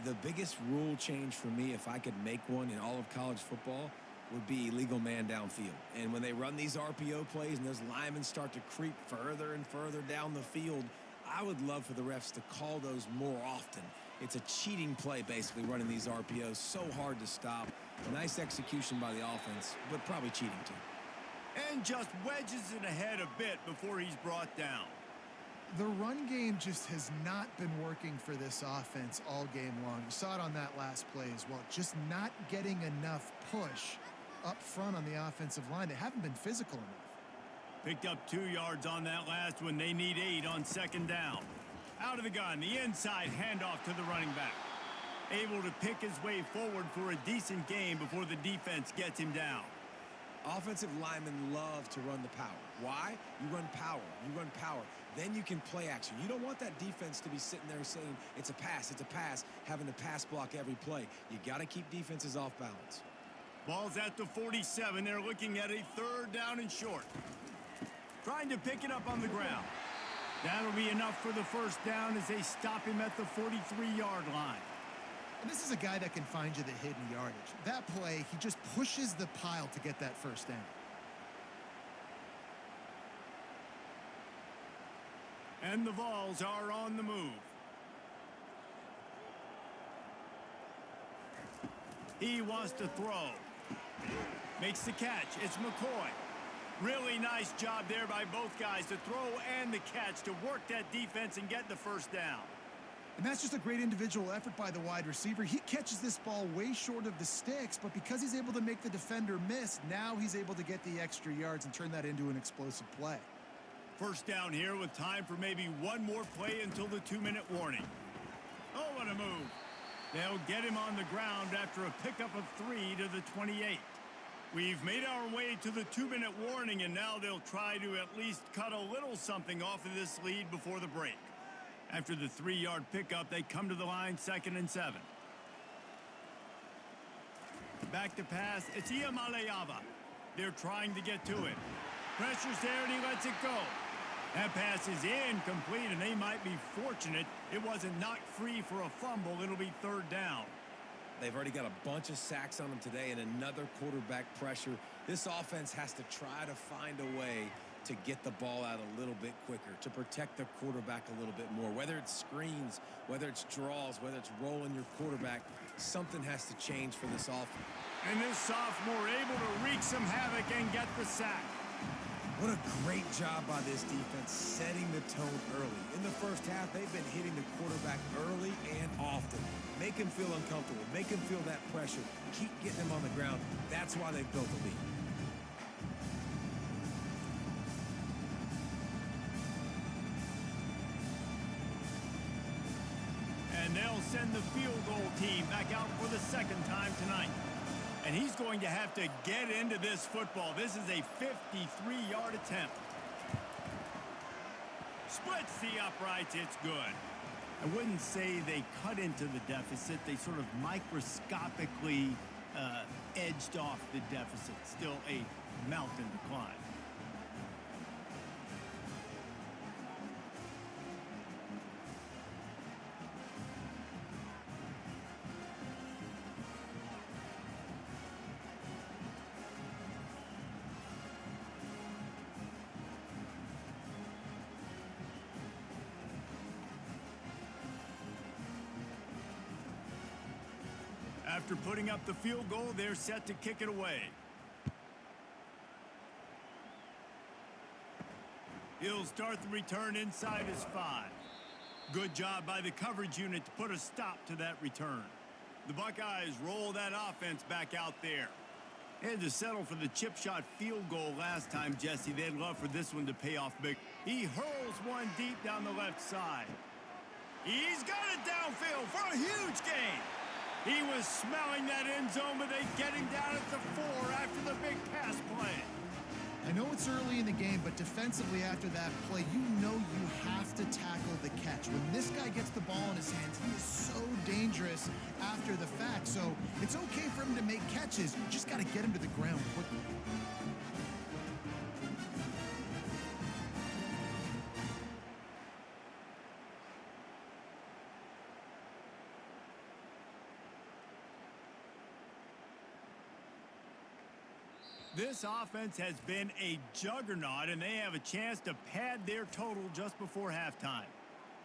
The biggest rule change for me, if I could make one in all of college football, would be illegal man downfield. And when they run these RPO plays and those linemen start to creep further and further down the field, I would love for the refs to call those more often. It's a cheating play, basically, running these RPOs. So hard to stop. Nice execution by the offense, but probably cheating too. And just wedges it ahead a bit before he's brought down. The run game just has not been working for this offense all game long. You saw it on that last play as well. Just not getting enough push up front on the offensive line. They haven't been physical enough. Picked up 2 yards on that last one. They need 8 on second down. Out of the gun, the inside handoff to the running back. Able to pick his way forward for a decent gain before the defense gets him down. Offensive linemen love to run the power. Why? You run power. You run power. Then you can play action. You don't want that defense to be sitting there saying, it's a pass, having to pass block every play. You got to keep defenses off balance. Ball's at the 47. They're looking at a 3rd down and short. Trying to pick it up on the ground. That'll be enough for the first down as they stop him at the 43-yard line. And this is a guy that can find you the hidden yardage. That play, he just pushes the pile to get that first down. And the Vols are on the move. He wants to throw. Makes the catch. It's McCoy. Really nice job there by both guys to throw and the catch to work that defense and get the first down. And that's just a great individual effort by the wide receiver. He catches this ball way short of the sticks, but because he's able to make the defender miss, now he's able to get the extra yards and turn that into an explosive play. First down here with time for maybe one more play until the 2-minute warning. Oh, what a move. They'll get him on the ground after a pickup of 3 to the 28. We've made our way to the 2-minute warning, and now they'll try to at least cut a little something off of this lead before the break. After the 3-yard pickup, they come to the line 2nd and 7. Back to pass. It's Iamaleava. They're trying to get to it. Pressure's there, and he lets it go. That pass is incomplete, and they might be fortunate it wasn't knocked free for a fumble. It'll be 3rd down. They've already got a bunch of sacks on them today and another quarterback pressure. This offense has to try to find a way to get the ball out a little bit quicker, to protect the quarterback a little bit more. Whether it's screens, whether it's draws, whether it's rolling your quarterback, something has to change for this offense. And this sophomore able to wreak some havoc and get the sack. What a great job by this defense setting the tone early. In the first half, they've been hitting the quarterback early and often. Make him feel uncomfortable. Make him feel that pressure. Keep getting him on the ground. That's why they've built a lead. And they'll send the field goal team back out for the 2nd time tonight. And he's going to have to get into this football. This is a 53-yard attempt. Splits the uprights. It's good. I wouldn't say they cut into the deficit. They sort of microscopically edged off the deficit. Still a mountain to climb. After putting up the field goal, they're set to kick it away. He'll start the return inside his 5. Good job by the coverage unit to put a stop to that return. The Buckeyes roll that offense back out there. They had to settle for the chip shot field goal last time, Jesse. They'd love for this one to pay off big. He hurls one deep down the left side. He's got it downfield for a huge gain. He was smelling that end zone, but they get him down at the 4 after the big pass play. I know it's early in the game, but defensively after that play, you know you have to tackle the catch. When this guy gets the ball in his hands, he is so dangerous after the fact. So it's okay for him to make catches. You just got to get him to the ground quickly. This offense has been a juggernaut, and they have a chance to pad their total just before halftime.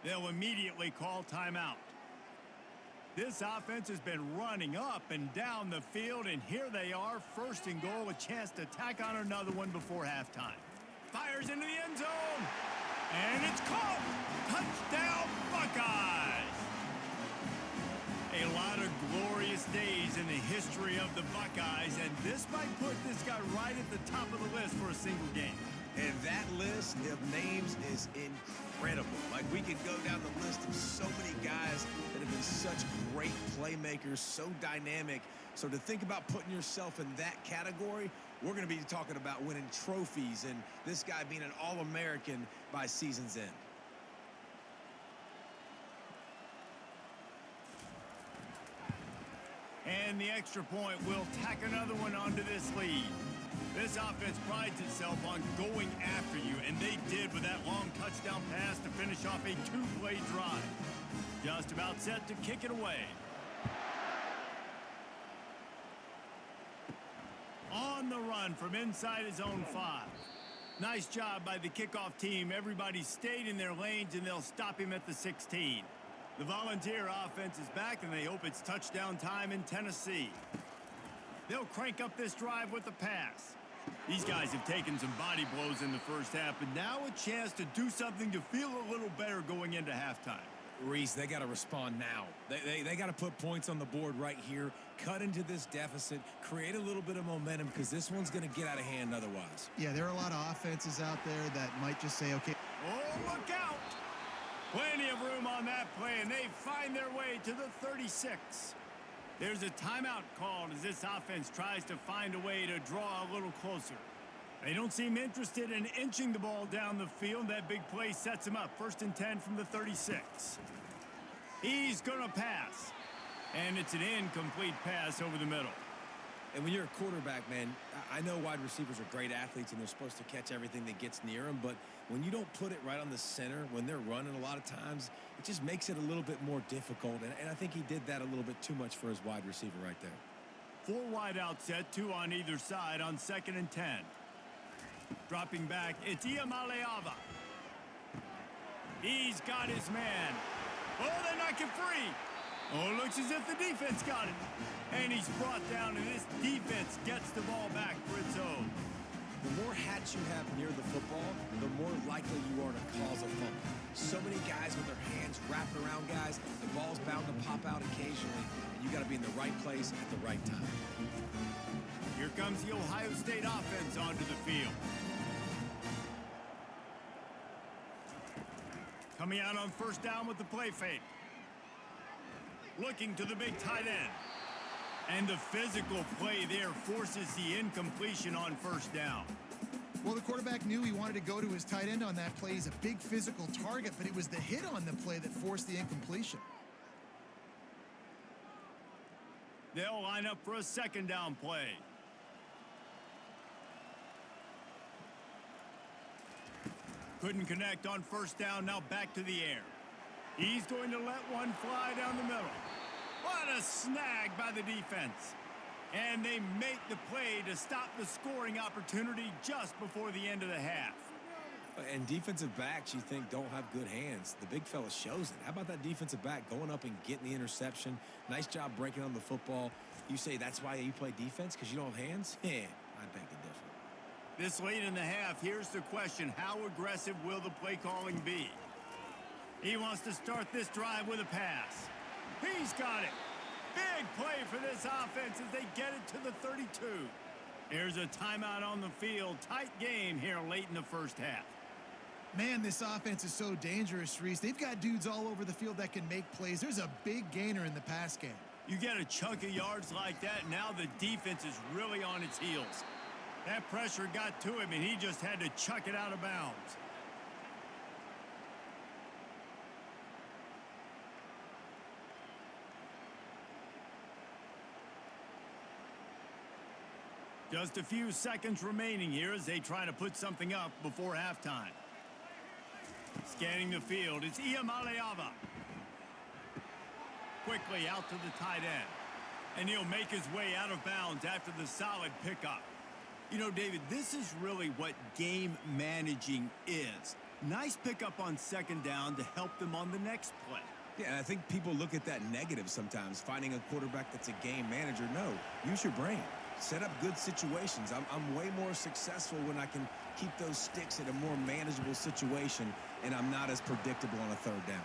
They'll immediately call timeout. This offense has been running up and down the field, and here they are, first and goal, a chance to tack on another one before halftime. Fires into the end zone, and it's caught! Touchdown, Buckeyes! A lot of glorious days in the history of the Buckeyes, and this might put this guy right at the top of the list for a single game. And that list of names is incredible. Like, we could go down the list of so many guys that have been such great playmakers, so dynamic. So to think about putting yourself in that category, we're going to be talking about winning trophies and this guy being an All-American by season's end. And the extra point will tack another one onto this lead. This offense prides itself on going after you, and they did with that long touchdown pass to finish off a two-play drive. Just about set to kick it away. On the run from inside his own 5. Nice job by the kickoff team. Everybody stayed in their lanes, and they'll stop him at the 16. The Volunteer offense is back, and they hope it's touchdown time in Tennessee. They'll crank up this drive with a pass. These guys have taken some body blows in the first half, but now a chance to do something to feel a little better going into halftime. Reese, they got to respond now. They got to put points on the board right here, cut into this deficit, create a little bit of momentum, because this one's going to get out of hand otherwise. Yeah, there are a lot of offenses out there that might just say, okay. Oh, look out! Plenty of room on that play, and they find their way to the 36. There's a timeout called as this offense tries to find a way to draw a little closer. They don't seem interested in inching the ball down the field. That big play sets him up. 1st and 10 from the 36. He's going to pass. And it's an incomplete pass over the middle. And when you're a quarterback, man, I know wide receivers are great athletes and they're supposed to catch everything that gets near them, but when you don't put it right on the center, when they're running a lot of times, it just makes it a little bit more difficult. And I think he did that a little bit too much for his wide receiver right there. 4 wide out set, 2 on either side on 2nd and 10. Dropping back, it's Iamaleava. He's got his man. Oh, they knock him free. Oh, it looks as if the defense got it. And he's brought down, and this defense gets the ball back for its own. The more hats you have near the football, the more likely you are to cause a fumble. So many guys with their hands wrapped around guys, the ball's bound to pop out occasionally, and you got to be in the right place at the right time. Here comes the Ohio State offense onto the field. Coming out on 1st down with the play fake. Looking to the big tight end. And the physical play there forces the incompletion on 1st down. Well, the quarterback knew he wanted to go to his tight end on that play. He's a big physical target, but it was the hit on the play that forced the incompletion. They'll line up for a 2nd down play. Couldn't connect on 1st down, now back to the air. He's going to let one fly down the middle. What a snag by the defense. And they make the play to stop the scoring opportunity just before the end of the half. And defensive backs you think don't have good hands. The big fella shows it. How about that defensive back going up and getting the interception? Nice job breaking on the football. You say that's why you play defense, because you don't have hands? Yeah, I beg to differ. This late in the half, here's the question. How aggressive will the play calling be? He wants to start this drive with a pass. He's got it. Big play for this offense as they get it to the 32. Here's a timeout on the field. Tight game here late in the 1st half. Man, this offense is so dangerous, Reese. They've got dudes all over the field that can make plays. There's a big gainer in the pass game. You get a chunk of yards like that, now the defense is really on its heels. That pressure got to him, and he just had to chuck it out of bounds. Just a few seconds remaining here as they try to put something up before halftime. Scanning the field, it's Iamaleava. Quickly out to the tight end. And he'll make his way out of bounds after the solid pickup. You know, David, this is really what game managing is. Nice pickup on second down to help them on the next play. Yeah, I think people look at that negative sometimes, finding a quarterback that's a game manager. No, use your brain. Set up good situations. I'm way more successful when I can keep those sticks in a more manageable situation, and I'm not as predictable on a third down.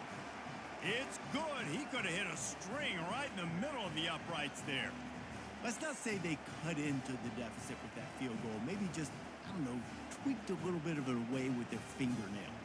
It's good. He could have hit a string right in the middle of the uprights there. Let's not say they cut into the deficit with that field goal. Maybe just, I don't know, tweaked a little bit of it away with their fingernail.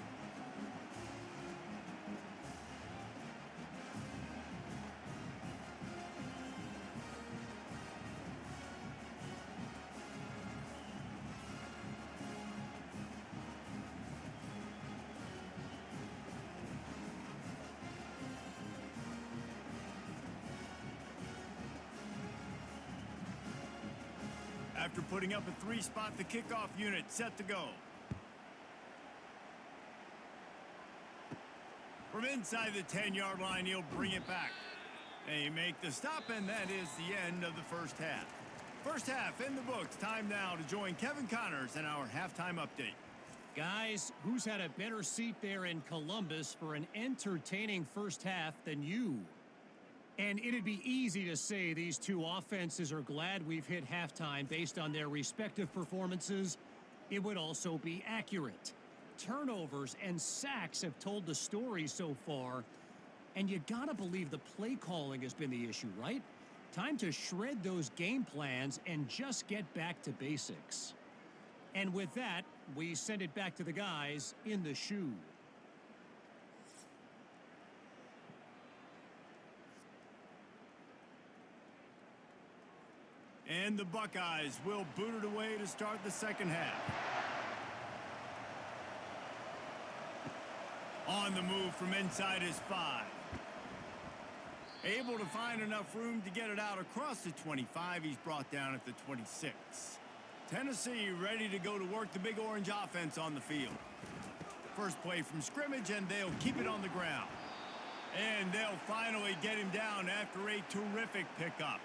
After putting up a three-spot, the kickoff unit set to go. From inside the 10-yard line, he'll bring it back. They make the stop, and that is the end of the first half. First half in the books. Time now to join Kevin Connors in our halftime update. Guys, who's had a better seat there in Columbus for an entertaining first half than you? And it'd be easy to say these two offenses are glad we've hit halftime based on their respective performances. It would also be accurate. Turnovers and sacks have told the story so far. And you gotta believe the play calling has been the issue, right? Time to shred those game plans and just get back to basics. And with that, we send it back to the guys in the shoe. And the Buckeyes will boot it away to start the second half. On the move from inside his 5. Able to find enough room to get it out across the 25. He's brought down at the 26. Tennessee ready to go to work the big orange offense on the field. First play from scrimmage, and they'll keep it on the ground. And they'll finally get him down after a terrific pickup.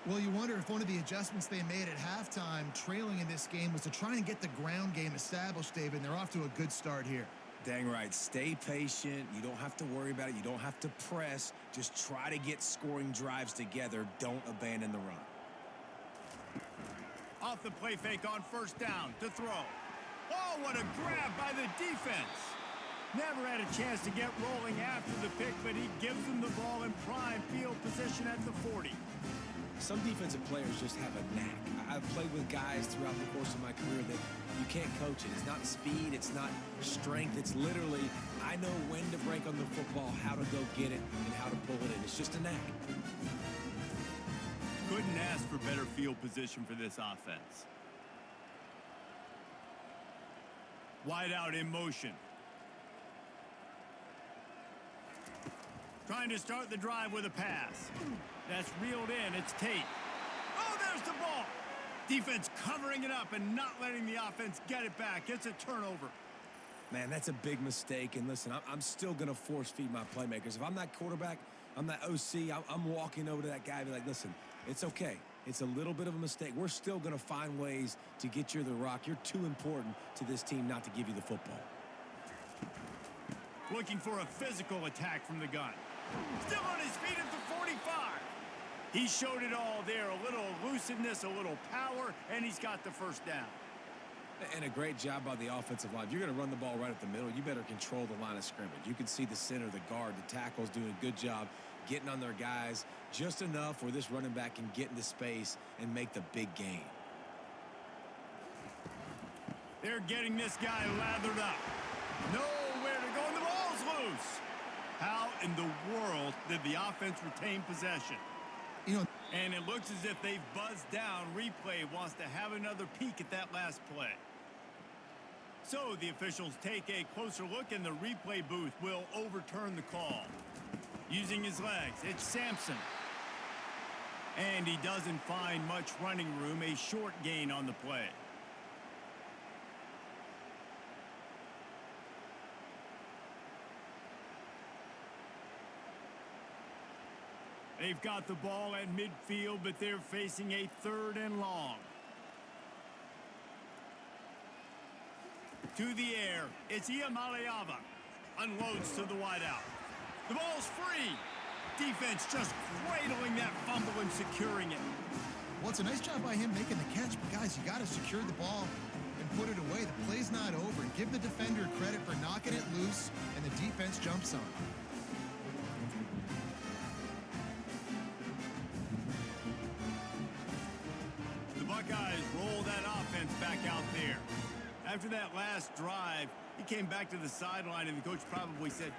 Well, you wonder if one of the adjustments they made at halftime, trailing in this game, was to try and get the ground game established, David, and they're off to a good start here. Dang right. Stay patient. You don't have to worry about it. You don't have to press. Just try to get scoring drives together. Don't abandon the run. Off the play fake on first down to throw. Oh, what a grab by the defense. Never had a chance to get rolling after the pick, but he gives them the ball in prime field position at the 40. Some defensive players just have a knack. I've played with guys throughout the course of my career that you can't coach it. It's not speed. It's not strength. It's literally, I know when to break on the football, how to go get it, and how to pull it in. It's just a knack. Couldn't ask for better field position for this offense. Wide out in motion. Trying to start the drive with a pass. That's reeled in. It's Tate. Oh, there's the ball. Defense covering it up and not letting the offense get it back. It's a turnover. Man, that's a big mistake. And listen, I'm still going to force feed my playmakers. If I'm that quarterback, I'm that OC, I'm walking over to that guy and be like, listen, it's okay. It's a little bit of a mistake. We're still going to find ways to get you the rock. You're too important to this team not to give you the football. Looking for a physical attack from the gun. Still on his feet at the 45. He showed it all there. A little elusiveness, a little power, and he's got the first down. And a great job by the offensive line. If you're going to run the ball right up the middle, you better control the line of scrimmage. You can see the center, the guard, the tackles doing a good job getting on their guys just enough where this running back can get into space and make the big gain. They're getting this guy lathered up. Nowhere to go, and the ball's loose. How in the world did the offense retain possession? You know, And it looks as if they've buzzed down. Replay wants to have another peek at that last play. So the officials take a closer look, and the replay booth will overturn the call. Using his legs, it's Sampson. And he doesn't find much running room, a short gain on the play. They've got the ball at midfield, but they're facing a 3rd and long. To the air, it's Iamaleava. Unloads to the wideout. The ball's free. Defense just cradling that fumble and securing it. Well, it's a nice job by him making the catch, but guys, you got to secure the ball and put it away. The play's not over. Give the defender credit for knocking it loose, and the defense jumps on. The Buckeyes roll that offense back out there. After that last drive, he came back to the sideline, and the coach probably said,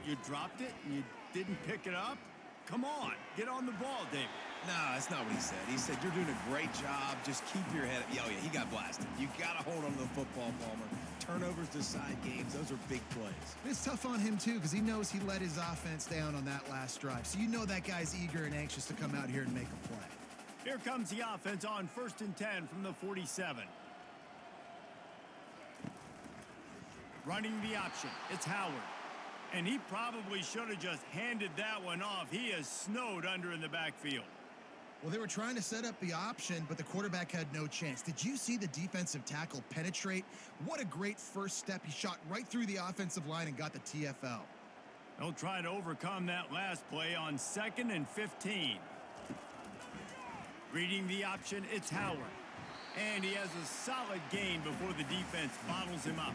"You dropped it and you didn't pick it up? Come on, get on the ball, David." No, that's not what he said. He said, "You're doing a great job. Just keep your head up." Oh, yeah, he got blasted. You got to hold on to the football, Palmer. Turnovers decide games. Those are big plays. It's tough on him, too, because he knows he let his offense down on that last drive. So you know that guy's eager and anxious to come out here and make a play. Here comes the offense on 1st and 10 from the 47. Running the option, it's Howard. And he probably should have just handed that one off. He is snowed under in the backfield. Well, they were trying to set up the option, but the quarterback had no chance. Did you see the defensive tackle penetrate? What a great first step. He shot right through the offensive line and got the TFL. They'll try to overcome that last play on 2nd and 15. Reading the option, it's Howard. And he has a solid gain before the defense bottles him up.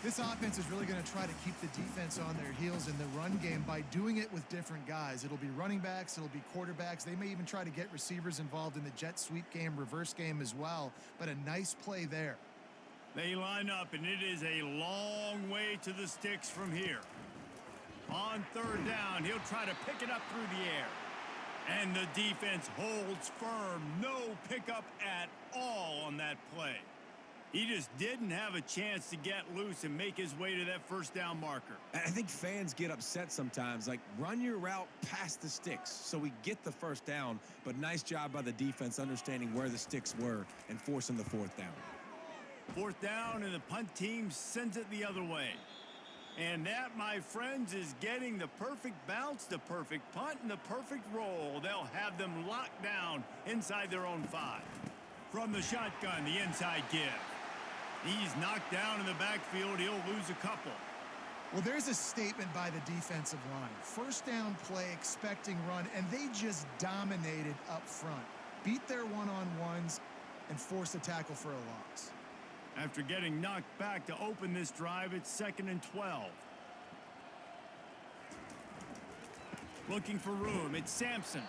This offense is really going to try to keep the defense on their heels in the run game by doing it with different guys. It'll be running backs, it'll be quarterbacks. They may even try to get receivers involved in the jet sweep game, reverse game as well. But a nice play there. They line up, and it is a long way to the sticks from here. On 3rd down, he'll try to pick it up through the air. And the defense holds firm. No pickup at all on that play. He just didn't have a chance to get loose and make his way to that 1st down marker. I think fans get upset sometimes. Like, run your route past the sticks so we get the 1st down. But nice job by the defense understanding where the sticks were and forcing the 4th down. 4th down, and the punt team sends it the other way. And that, my friends, is getting the perfect bounce, the perfect punt, and the perfect roll. They'll have them locked down inside their own 5. From the shotgun, the inside give. He's knocked down in the backfield. He'll lose a couple. Well, there's a statement by the defensive line. 1st down play, expecting run, and they just dominated up front. Beat their one-on-ones and forced a tackle for a loss. After getting knocked back to open this drive, it's 2nd and 12. Looking for room, it's Sampson.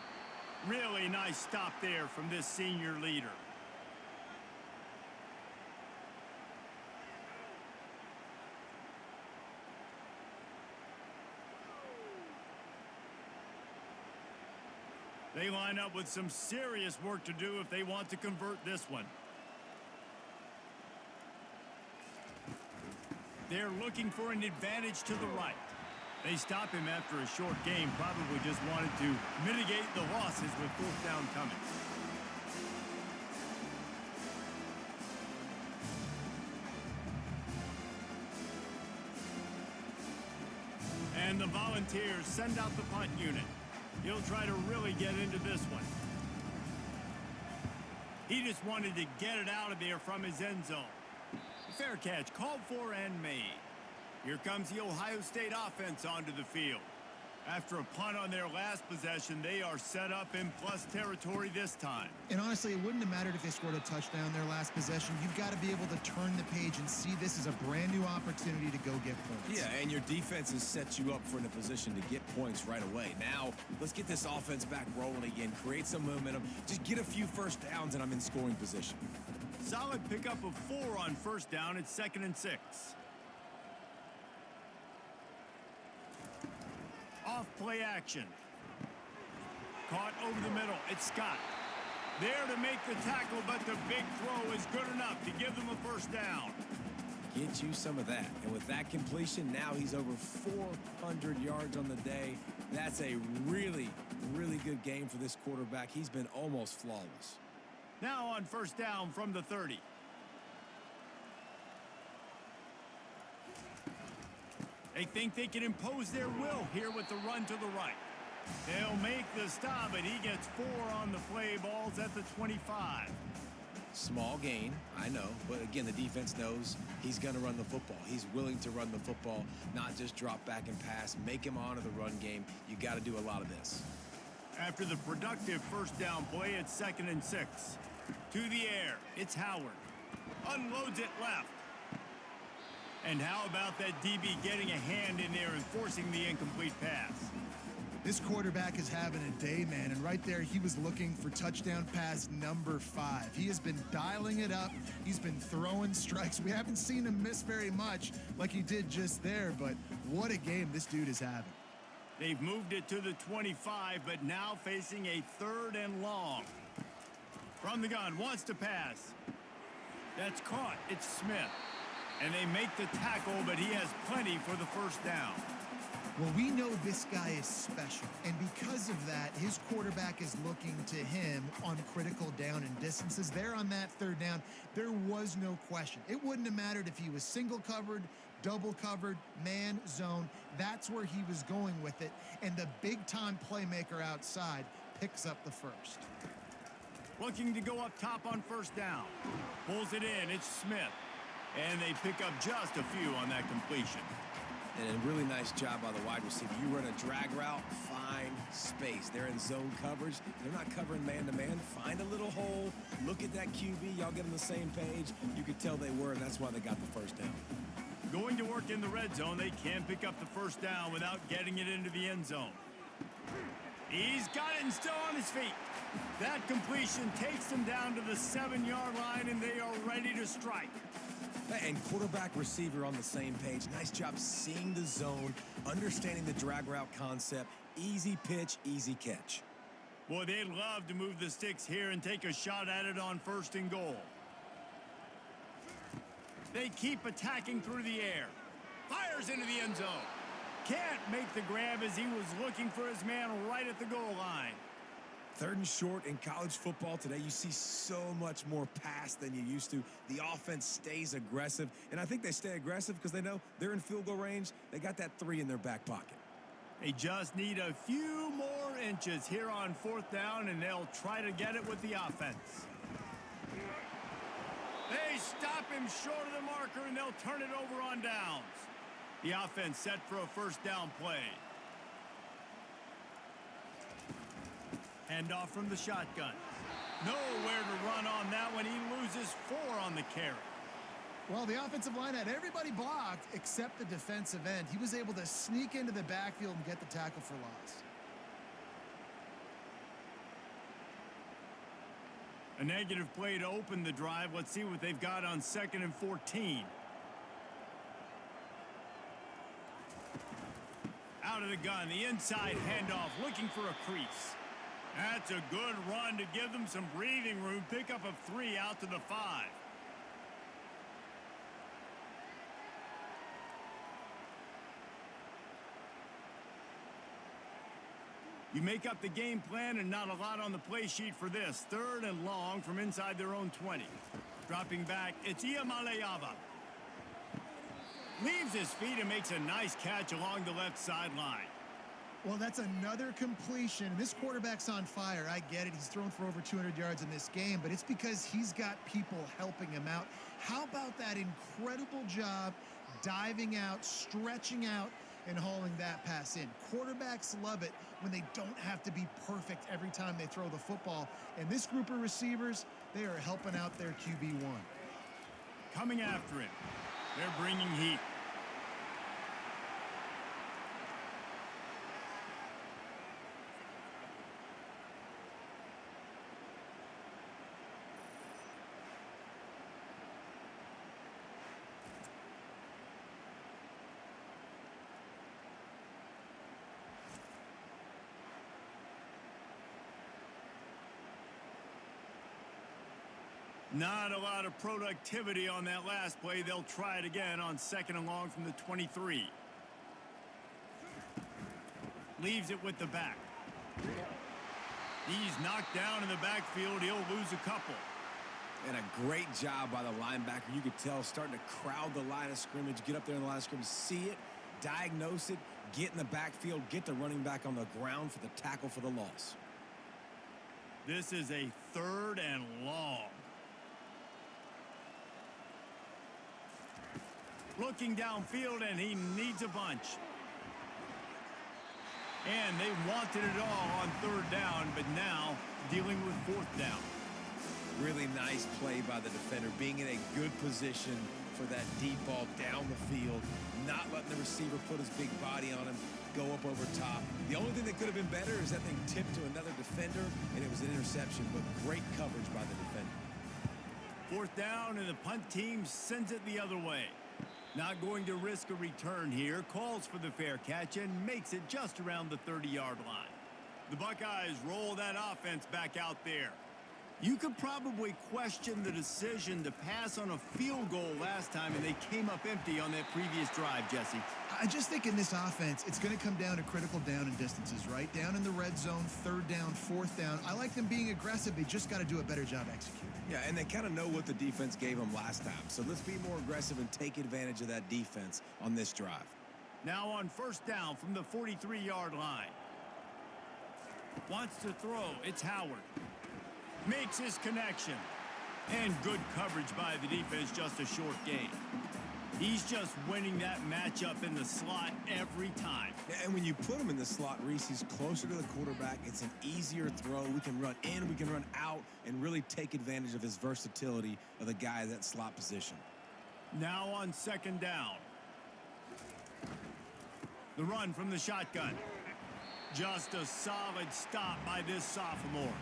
Really nice stop there from this senior leader. They line up with some serious work to do if they want to convert this one. They're looking for an advantage to the right. They stop him after a short game, probably just wanted to mitigate the losses with 4th down coming. And the Volunteers send out the punt unit. He'll try to really get into this one. He just wanted to get it out of there from his end zone. Fair catch, called for and made. Here comes the Ohio State offense onto the field. After a punt on their last possession, they are set up in plus territory this time. And honestly, it wouldn't have mattered if they scored a touchdown their last possession. You've got to be able to turn the page and see this as a brand new opportunity to go get points. Yeah, and your defense has set you up for in a position to get points right away. Now, let's get this offense back rolling again, create some momentum, just get a few 1st downs, and I'm in scoring position. Solid pickup of 4 on 1st down. It's 2nd and 6. Off play action. Caught over the middle. It's Scott. There to make the tackle, but the big throw is good enough to give them a first down. Get you some of that. And with that completion, now he's over 400 yards on the day. That's a really, really good game for this quarterback. He's been almost flawless. Now on first down from the 30. They think they can impose their will here with the run to the right. They'll make the stop, and he gets 4 on the play. Ball's at the 25. Small gain, I know, but again, the defense knows he's going to run the football. He's willing to run the football, not just drop back and pass, make him honor the run game. You got to do a lot of this. After the productive first down play, it's 2nd and 6. To the air, it's Howard. Unloads it left. And how about that DB getting a hand in there and forcing the incomplete pass? This quarterback is having a day, man, and right there he was looking for touchdown pass number 5. He has been dialing it up. He's been throwing strikes. We haven't seen him miss very much like he did just there, but what a game this dude is having. They've moved it to the 25, but now facing a 3rd and long. From the gun, wants to pass. That's caught. It's Smith. And they make the tackle, but he has plenty for the first down. Well, we know this guy is special, and because of that, his quarterback is looking to him on critical down and distances. There on that 3rd down, there was no question. It wouldn't have mattered if he was single covered, double covered, man, zone. That's where he was going with it, and the big-time playmaker outside picks up the first. Looking to go up top on first down. Pulls it in. It's Smith. And they pick up just a few on that completion. And a really nice job by the wide receiver. You run a drag route, find space. They're in zone coverage. They're not covering man-to-man. Find a little hole. Look at that QB. Y'all get on the same page. You could tell they were, and that's why they got the first down. Going to work in the red zone, they can pick up the first down without getting it into the end zone. He's got it and still on his feet. That completion takes them down to the 7-yard line, and they are ready to strike. And quarterback receiver on the same page. Nice job seeing the zone, understanding the drag route concept. Easy pitch, easy catch. Boy, they'd love to move the sticks here and take a shot at it on 1st and goal. They keep attacking through the air. Fires into the end zone. Can't make the grab as he was looking for his man right at the goal line. 3rd and short in college football today. You see so much more pass than you used to. The offense stays aggressive, and I think they stay aggressive because they know they're in field goal range. They got that 3 in their back pocket. They just need a few more inches here on 4th down, and they'll try to get it with the offense. They stop him short of the marker, and they'll turn it over on downs. The offense set for a first down play. Handoff from the shotgun. Nowhere to run on that one. He loses 4 on the carry. Well, the offensive line had everybody blocked except the defensive end. He was able to sneak into the backfield and get the tackle for loss. A negative play to open the drive. Let's see what they've got on 2nd and 14. Out of the gun, the inside handoff, looking for a crease. That's a good run to give them some breathing room. Pick up of 3 out to the 5. You make up the game plan and not a lot on the play sheet for this. 3rd and long from inside their own 20. Dropping back, it's Iamaleava. Leaves his feet and makes a nice catch along the left sideline. Well, that's another completion. This quarterback's on fire. I get it. He's thrown for over 200 yards in this game, but it's because he's got people helping him out. How about that incredible job diving out, stretching out, and hauling that pass in? Quarterbacks love it when they don't have to be perfect every time they throw the football. And this group of receivers, they are helping out their QB1. Coming after him. They're bringing heat. Not a lot of productivity on that last play. They'll try it again on 2nd and long from the 23. Leaves it with the back. He's knocked down in the backfield. He'll lose a couple. And a great job by the linebacker. You could tell starting to crowd the line of scrimmage, get up there in the line of scrimmage, see it, diagnose it, get in the backfield, get the running back on the ground for the tackle for the loss. This is a 3rd and long. Looking downfield, and he needs a bunch. And they wanted it all on 3rd down, but now dealing with 4th down. Really nice play by the defender, being in a good position for that deep ball down the field, not letting the receiver put his big body on him, go up over top. The only thing that could have been better is that thing tipped to another defender, and it was an interception, but great coverage by the defender. 4th down, and the punt team sends it the other way. Not going to risk a return here. Calls for the fair catch and makes it just around the 30-yard line. The Buckeyes roll that offense back out there. You could probably question the decision to pass on a field goal last time, and they came up empty on that previous drive, Jesse. I just think in this offense, it's going to come down to critical down and distances, right? Down in the red zone, 3rd down, 4th down. I like them being aggressive. They just got to do a better job executing. Yeah, and they kind of know what the defense gave them last time. So let's be more aggressive and take advantage of that defense on this drive. Now on 1st down from the 43-yard line. Wants to throw. It's Howard. Makes his connection. And good coverage by the defense, just a short gain. He's just winning that matchup in the slot every time. And when you put him in the slot, Reese, he's closer to the quarterback. It's an easier throw. We can run in, we can run out, and really take advantage of his versatility of the guy in that slot position. Now on 2nd down. The run from the shotgun. Just a solid stop by this sophomore.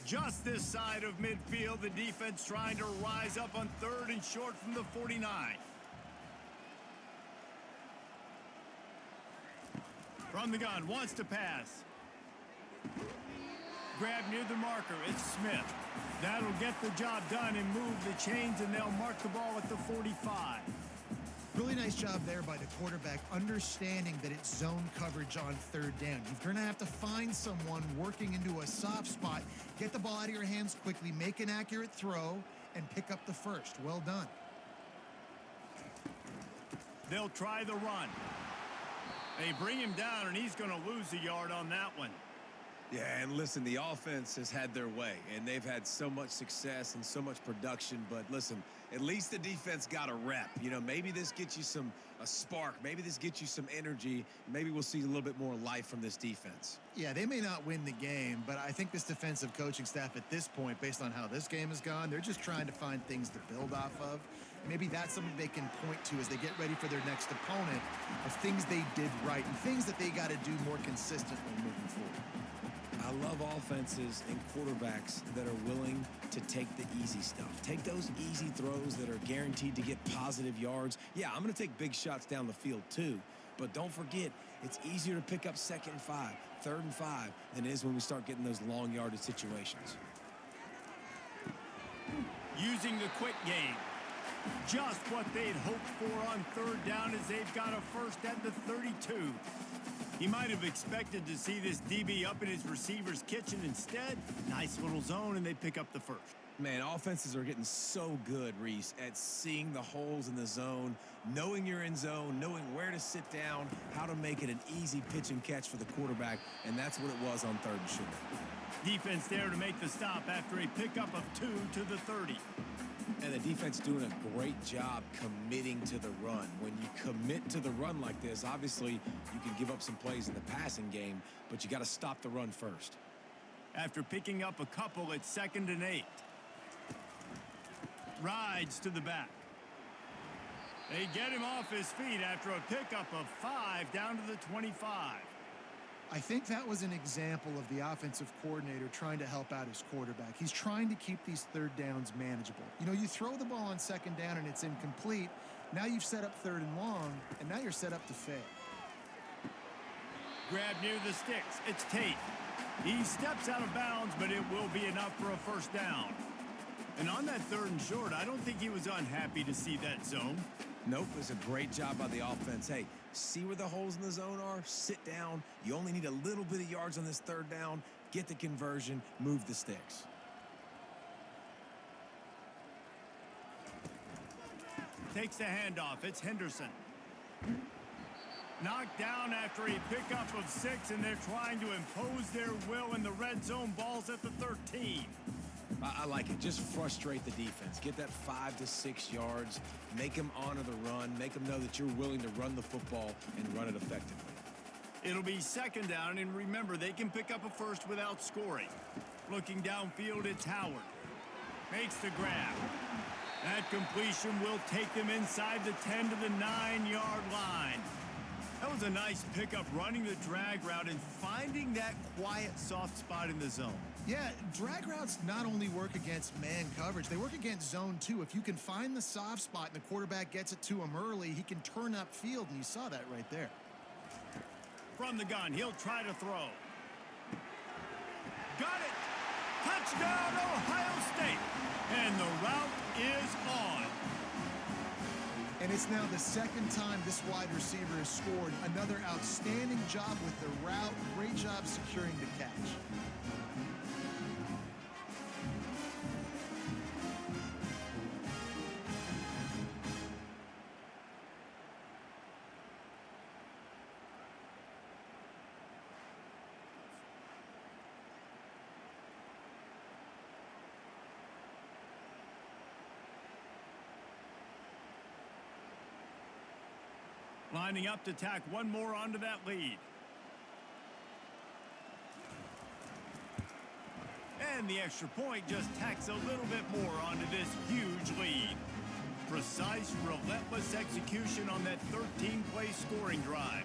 Just this side of midfield, the defense trying to rise up on 3rd and short from the 49. From the gun, wants to pass. Grab near the marker, it's Smith. That'll get the job done and move the chains, and they'll mark the ball at the 45. Really nice job there by the quarterback, understanding that it's zone coverage on 3rd down. You're going to have to find someone working into a soft spot, get the ball out of your hands quickly, make an accurate throw, and pick up the 1st. Well done. They'll try the run. They bring him down, and he's going to lose a yard on that one. Yeah, and listen, the offense has had their way, and they've had so much success and so much production. But listen, at least the defense got a rep. You know, maybe this gets you a spark. Maybe this gets you some energy. Maybe we'll see a little bit more life from this defense. Yeah, they may not win the game, but I think this defensive coaching staff at this point, based on how this game has gone, they're just trying to find things to build off of. Maybe that's something they can point to as they get ready for their next opponent, of things they did right and things that they got to do more consistently moving forward. I love offenses and quarterbacks that are willing to take the easy stuff. Take those easy throws that are guaranteed to get positive yards. Yeah, I'm going to take big shots down the field too, but don't forget, it's easier to pick up 2nd and 5, 3rd and 5 than it is when we start getting those long yardage situations. Using the quick game. Just what they'd hoped for on 3rd down, as they've got a 1st at the 32. He might have expected to see this DB up in his receiver's kitchen. Instead, nice little zone, and they pick up the 1st. Man, offenses are getting so good, Reese, at seeing the holes in the zone, knowing you're in zone, knowing where to sit down, how to make it an easy pitch and catch for the quarterback, and that's what it was on 3rd and short. Defense there to make the stop after a pickup of 2 to the 30. And the defense doing a great job committing to the run. When you commit to the run like this, obviously you can give up some plays in the passing game, but you got to stop the run first. After picking up a couple at 2nd and 8. Rides to the back. They get him off his feet after a pickup of 5 down to the 25. I think that was an example of the offensive coordinator trying to help out his quarterback. He's trying to keep these third downs manageable. You know, you throw the ball on second down and it's incomplete. Now you've set up third and long, and now you're set up to fail. Grab near the sticks. It's Tate. He steps out of bounds, but it will be enough for a first down. And on that third and short, I don't think he was unhappy to see that zone. Nope, it was a great job by the offense. Hey, see where the holes in the zone are? Sit down. You only need a little bit of yards on this third down. Get the conversion. Move the sticks. Takes the handoff. It's Henderson. Knocked down after a pickup of 6, and they're trying to impose their will in the red zone. Ball's at the 13. I like it. Just frustrate the defense. Get that 5 to 6 yards. Make them honor the run. Make them know that you're willing to run the football and run it effectively. It'll be second down, and remember, they can pick up a first without scoring. Looking downfield, it's Howard. Makes the grab. That completion will take them inside the 10 to the 9-yard line. That was a nice pickup, running the drag route and finding that quiet, soft spot in the zone. Yeah, drag routes not only work against man coverage, they work against zone too. If you can find the soft spot and the quarterback gets it to him early, he can turn upfield, and you saw that right there. From the gun, he'll try to throw. Got it! Touchdown, Ohio State! And the route is on. And it's now the second time this wide receiver has scored. Another outstanding job with the route. Great job securing the catch. Lining up to tack one more onto that lead. And the extra point just tacks a little bit more onto this huge lead. Precise, relentless execution on that 13-play scoring drive.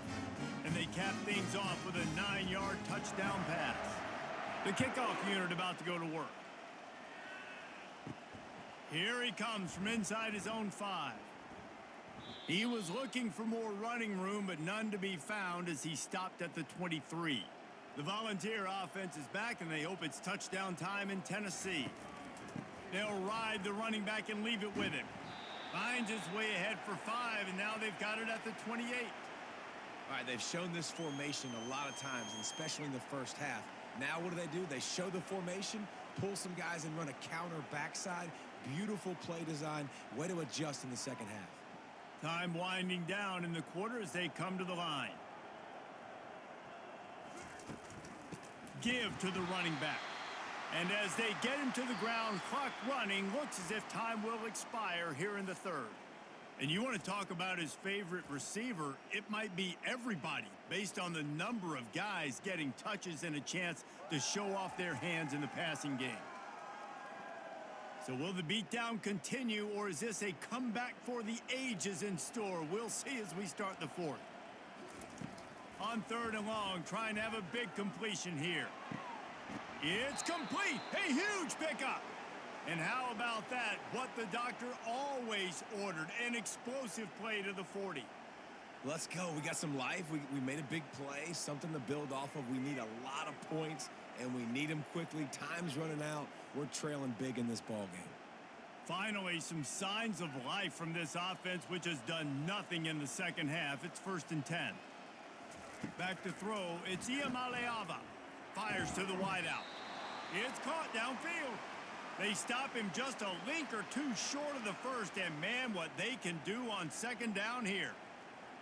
And they cap things off with a 9-yard touchdown pass. The kickoff unit about to go to work. Here he comes from inside his own 5. He was looking for more running room, but none to be found as he stopped at the 23. The Volunteer offense is back, and they hope it's touchdown time in Tennessee. They'll ride the running back and leave it with him. Finds his way ahead for 5, and now they've got it at the 28. All right, they've shown this formation a lot of times, and especially in the first half. Now what do? They show the formation, pull some guys and run a counter backside. Beautiful play design. Way to adjust in the second half. Time winding down in the quarter as they come to the line. Give to the running back. And as they get him to the ground, clock running, looks as if time will expire here in the third. And you want to talk about his favorite receiver, it might be everybody based on the number of guys getting touches and a chance to show off their hands in the passing game. So will the beatdown continue, or is this a comeback for the ages in store? We'll see as we start the fourth. On third and long, trying to have a big completion here. It's complete. A huge pickup. And how about that? What the doctor always ordered, an explosive play to the 40. Let's go. We got some life. We made a big play, something to build off of. We need a lot of points, and we need them quickly. Time's running out. We're trailing big in this ball game. Finally, some signs of life from this offense, which has done nothing in the second half. It's 1st and 10. Back to throw. It's Iamaleava. Fires to the wideout. It's caught downfield. They stop him just a link or two short of the first, and man, what they can do on second down here.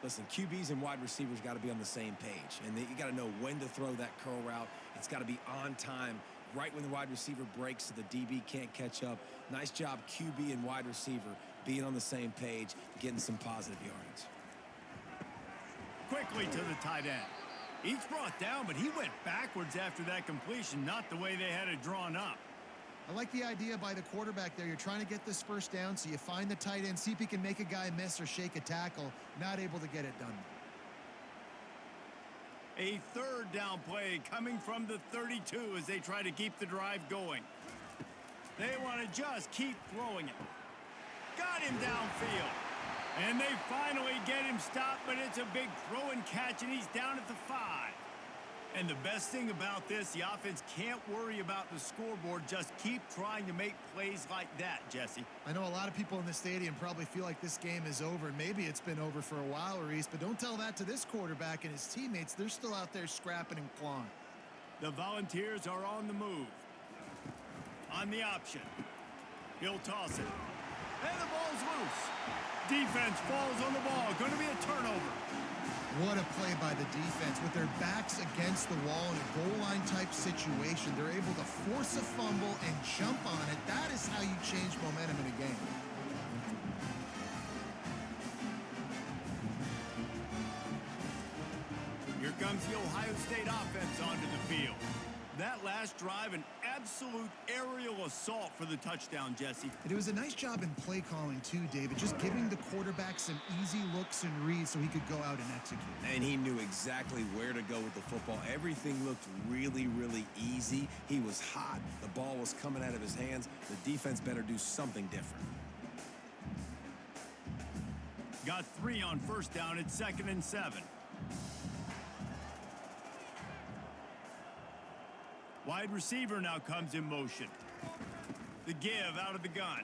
Listen, QBs and wide receivers got to be on the same page, and you got to know when to throw that curl route. It's got to be on time, right when the wide receiver breaks so the DB can't catch up. Nice job, QB and wide receiver, being on the same page, getting some positive yardage. Quickly to the tight end. He's brought down, but he went backwards after that completion, not the way they had it drawn up. I like the idea by the quarterback there. You're trying to get this first down, so you find the tight end, see if he can make a guy miss or shake a tackle. Not able to get it done. A third down play coming from the 32 as they try to keep the drive going. They want to just keep throwing it. Got him downfield. And they finally get him stopped, but it's a big throw and catch, and he's down at the 5. And the best thing about this, the offense can't worry about the scoreboard. Just keep trying to make plays like that, Jesse. I know a lot of people in the stadium probably feel like this game is over. Maybe it's been over for a while, Reese, but don't tell that to this quarterback and his teammates. They're still out there scrapping and clawing. The Volunteers are on the move. On the option. He'll toss it. And the ball's loose. Defense falls on the ball. Going to be a turnover. What a play by the defense. With their backs against the wall in a goal line type situation, they're able to force a fumble and jump on it. That is how you change momentum in a game. Here comes the Ohio State offense onto the field. That last drive, an absolute aerial assault for the touchdown, Jesse. And it was a nice job in play calling too, David, just giving the quarterback some easy looks and reads so he could go out and execute. And he knew exactly where to go with the football. Everything looked really, really easy. He was hot. The ball was coming out of his hands. The defense better do something different. Got 3 on first down. It's 2nd and 7. Wide receiver now comes in motion. The give out of the gun.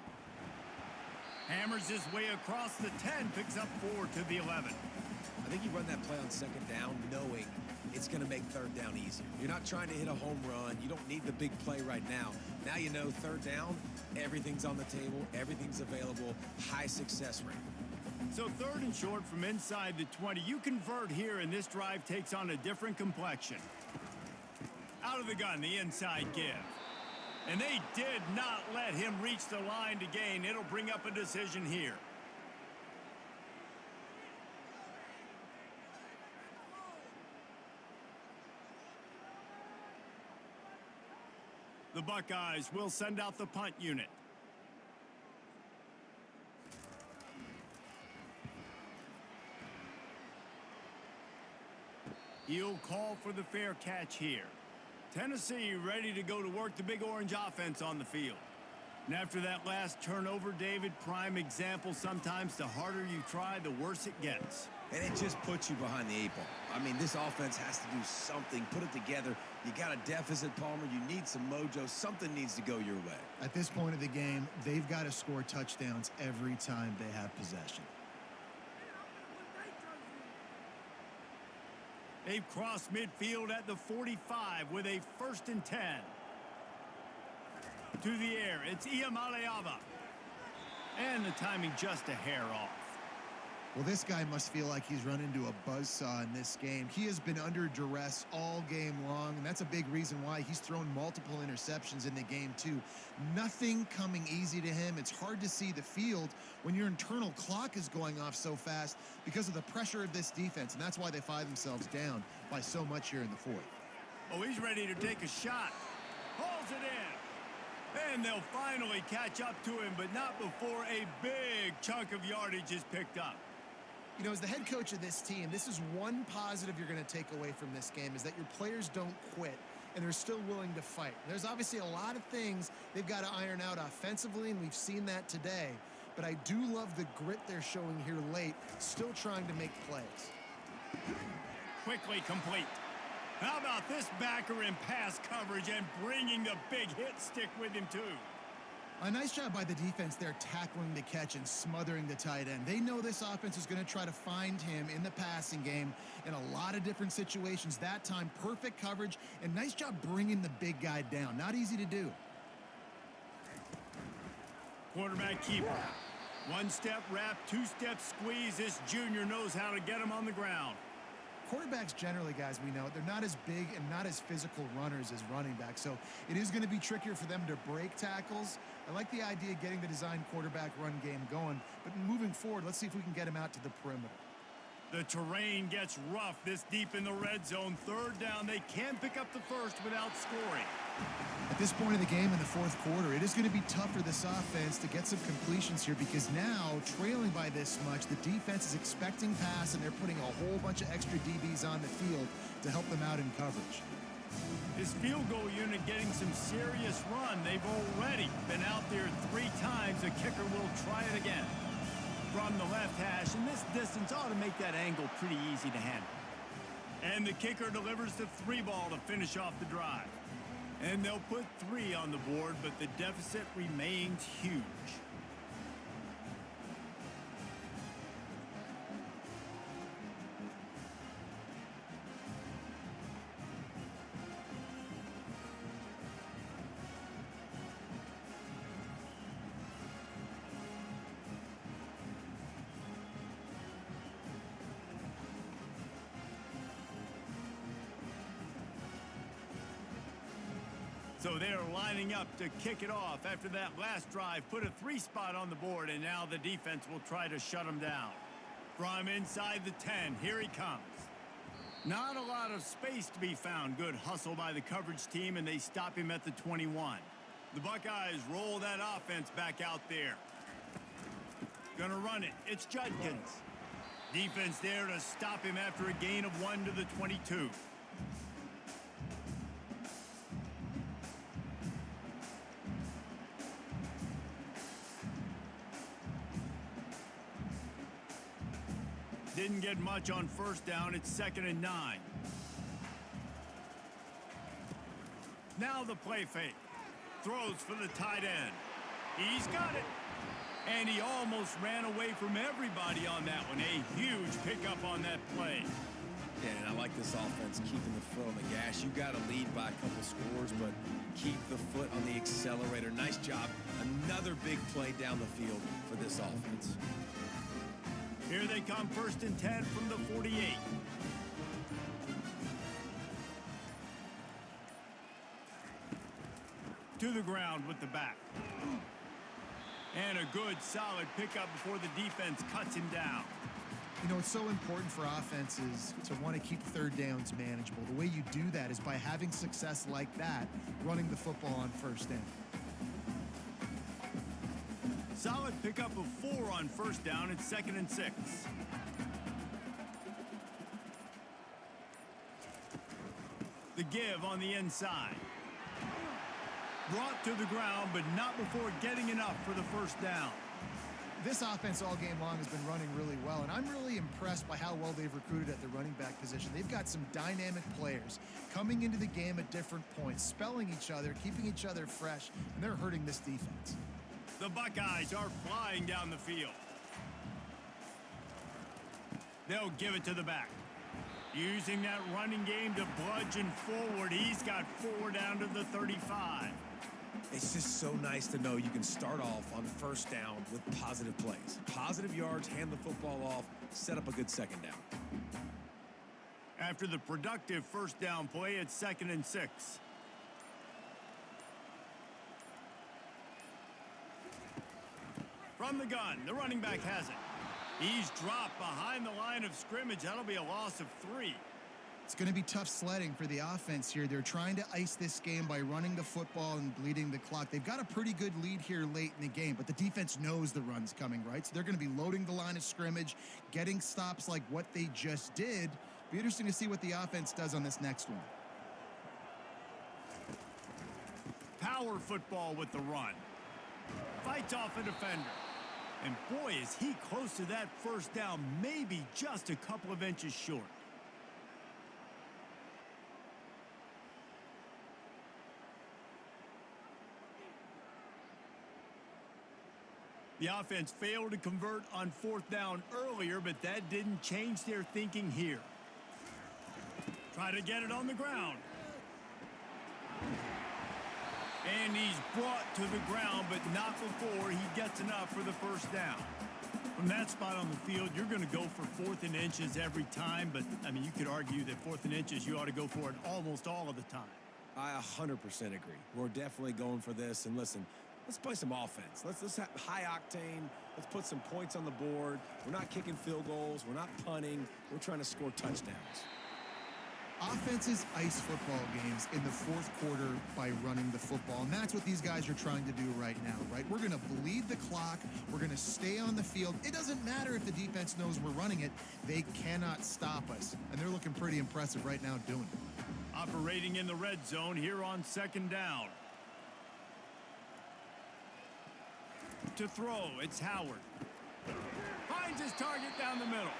Hammers his way across the 10, picks up 4 to the 11. I think you run that play on 2nd down knowing it's going to make 3rd down easier. You're not trying to hit a home run. You don't need the big play right now. Now you know 3rd down, everything's on the table, everything's available, high success rate. So 3rd and short from inside the 20. You convert here, and this drive takes on a different complexion. Out of the gun, the inside give. And they did not let him reach the line to gain. It'll bring up a decision here. The Buckeyes will send out the punt unit. He'll call for the fair catch here. Tennessee ready to go to work, the Big Orange offense on the field. And after that last turnover, David, prime example, sometimes the harder you try, the worse it gets. And it just puts you behind the 8 ball. I mean, this offense has to do something, put it together. You got a deficit, Palmer. You need some mojo. Something needs to go your way. At this point of the game, they've got to score touchdowns every time they have possession. They've crossed midfield at the 45 with a 1st and 10. To the air, it's Iamaleava. And the timing just a hair off. Well, this guy must feel like he's run into a buzzsaw in this game. He has been under duress all game long, and that's a big reason why he's thrown multiple interceptions in the game, too. Nothing coming easy to him. It's hard to see the field when your internal clock is going off so fast because of the pressure of this defense, and that's why they find themselves down by so much here in the 4th. Oh, he's ready to take a shot. Hauls it in. And they'll finally catch up to him, but not before a big chunk of yardage is picked up. You know, as the head coach of this team, this is one positive you're going to take away from this game, is that your players don't quit and they're still willing to fight. There's obviously a lot of things they've got to iron out offensively, and we've seen that today. But I do love the grit they're showing here late, still trying to make plays. Quickly complete. How about this backer in pass coverage and bringing the big hit stick with him, too? A nice job by the defense there, tackling the catch and smothering the tight end. They know this offense is going to try to find him in the passing game in a lot of different situations. That time, perfect coverage, and nice job bringing the big guy down. Not easy to do. Quarterback keeper. 1-step wrap, 2-step squeeze. This junior knows how to get him on the ground. Quarterbacks generally, guys, we know, they're not as big and not as physical runners as running backs, so it is going to be trickier for them to break tackles. I like the idea of getting the design quarterback run game going, but moving forward, let's see if we can get him out to the perimeter. The terrain gets rough this deep in the red zone. Third down, they can pick up the first without scoring. At this point of the game in the fourth quarter, it is going to be tough for this offense to get some completions here because now, trailing by this much, the defense is expecting pass, and they're putting a whole bunch of extra DBs on the field to help them out in coverage. His field goal unit getting some serious run. They've already been out there 3 times. The kicker will try it again. From the left hash, and this distance ought to make that angle pretty easy to handle. And the kicker delivers the 3 ball to finish off the drive. And they'll put 3 on the board, but the deficit remains huge. So they're lining up to kick it off after that last drive. Put a 3 spot on the board, and now the defense will try to shut them down. From inside the 10, here he comes. Not a lot of space to be found. Good hustle by the coverage team, and they stop him at the 21. The Buckeyes roll that offense back out there. Gonna run it. It's Judkins. Defense there to stop him after a gain of 1 to the 22. Didn't get much on first down. It's 2nd and 9. Now the play fake. Throws for the tight end. He's got it. And he almost ran away from everybody on that one. A huge pickup on that play. Yeah, and I like this offense keeping the foot on the gas. You got to lead by a couple scores, but keep the foot on the accelerator. Nice job. Another big play down the field for this offense. Here they come, 1st and 10 from the 48. To the ground with the back. And a good, solid pickup before the defense cuts him down. You know, it's so important for offenses to want to keep 3rd downs manageable. The way you do that is by having success like that, running the football on 1st down. Solid pickup of 4 on 1st down. It's 2nd and 6. The give on the inside. Brought to the ground, but not before getting enough for the 1st down. This offense all game long has been running really well, and I'm really impressed by how well they've recruited at the running back position. They've got some dynamic players coming into the game at different points, spelling each other, keeping each other fresh, and they're hurting this defense. The Buckeyes are flying down the field. They'll give it to the back. Using that running game to bludgeon forward. He's got 4 down to the 35. It's just so nice to know you can start off on 1st down with positive plays. Positive yards, hand the football off, set up a good 2nd down. After the productive 1st down play, it's 2nd and 6. From the gun, the running back has it. He's dropped behind the line of scrimmage. That'll be a loss of 3. It's going to be tough sledding for the offense here. They're trying to ice this game by running the football and bleeding the clock. They've got a pretty good lead here late in the game, but the defense knows the run's coming, right? So they're going to be loading the line of scrimmage, getting stops like what they just did. Be interesting to see what the offense does on this next one. Power football with the run. Fights off a defender. And boy, is he close to that 1st down, maybe just a couple of inches short. The offense failed to convert on 4th down earlier, but that didn't change their thinking here. Try to get it on the ground. And he's brought to the ground, but not before he gets enough for the 1st down. From that spot on the field, you're going to go for 4th and inches every time, but, I mean, you could argue that 4th and inches, you ought to go for it almost all of the time. I 100% agree. We're definitely going for this, and listen, let's play some offense. Let's have high octane. Let's put some points on the board. We're not kicking field goals. We're not punting. We're trying to score touchdowns. Offenses ice football games in the fourth quarter by running the football, and that's what these guys are trying to do right now, right? We're going to bleed the clock. We're going to stay on the field. It doesn't matter if the defense knows we're running it. They cannot stop us, and they're looking pretty impressive right now doing it. Operating in the red zone here on second down. To throw, it's Howard. Finds his target down the middle.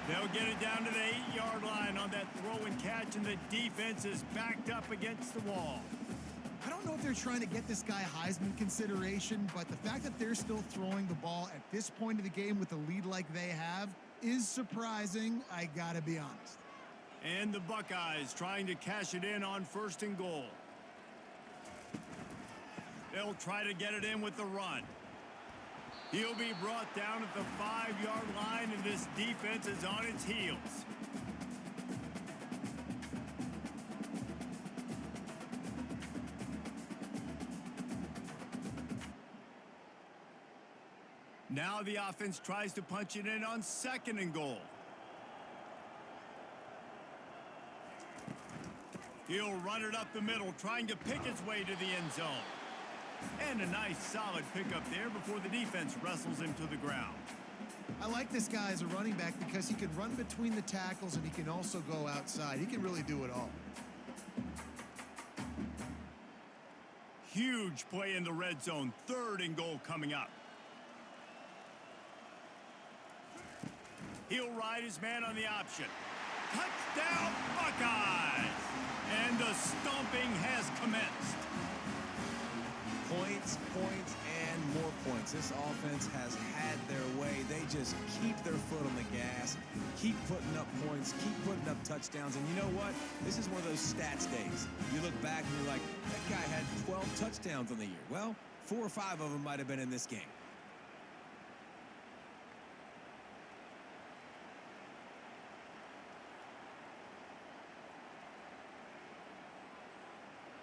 They'll get it down to the 8-yard line on that throw and catch, and the defense is backed up against the wall. I don't know if they're trying to get this guy Heisman consideration, but the fact that they're still throwing the ball at this point of the game with a lead like they have is surprising, I gotta be honest. And the Buckeyes trying to cash it in on 1st and goal. They'll try to get it in with the run. He'll be brought down at the 5-yard line, and this defense is on its heels. Now the offense tries to punch it in on 2nd and goal. He'll run it up the middle, trying to pick its way to the end zone. And a nice solid pickup there before the defense wrestles him to the ground. I like this guy as a running back because he can run between the tackles and he can also go outside. He can really do it all. Huge play in the red zone. 3rd and goal coming up. He'll ride his man on the option. Touchdown, Buckeyes! And the stomping has commenced. Points, points, and more points. This offense has had their way. They just keep their foot on the gas, keep putting up points, keep putting up touchdowns. And you know what? This is one of those stats days. You look back and you're like, that guy had 12 touchdowns on the year. Well, 4 or 5 of them might have been in this game.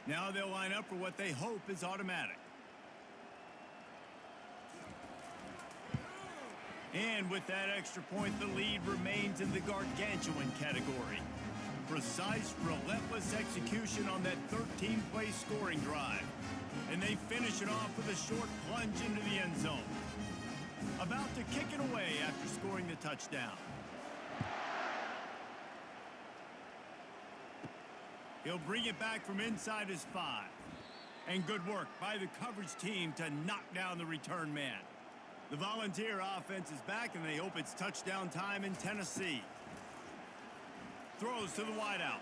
Now they'll line up for what they hope is automatic. And with that extra point, the lead remains in the gargantuan category. Precise, relentless execution on that 13-play scoring drive. And they finish it off with a short plunge into the end zone. About to kick it away after scoring the touchdown. He'll bring it back from inside his 5. And good work by the coverage team to knock down the return man. The Volunteer offense is back, and they hope it's touchdown time in Tennessee. Throws to the wideout.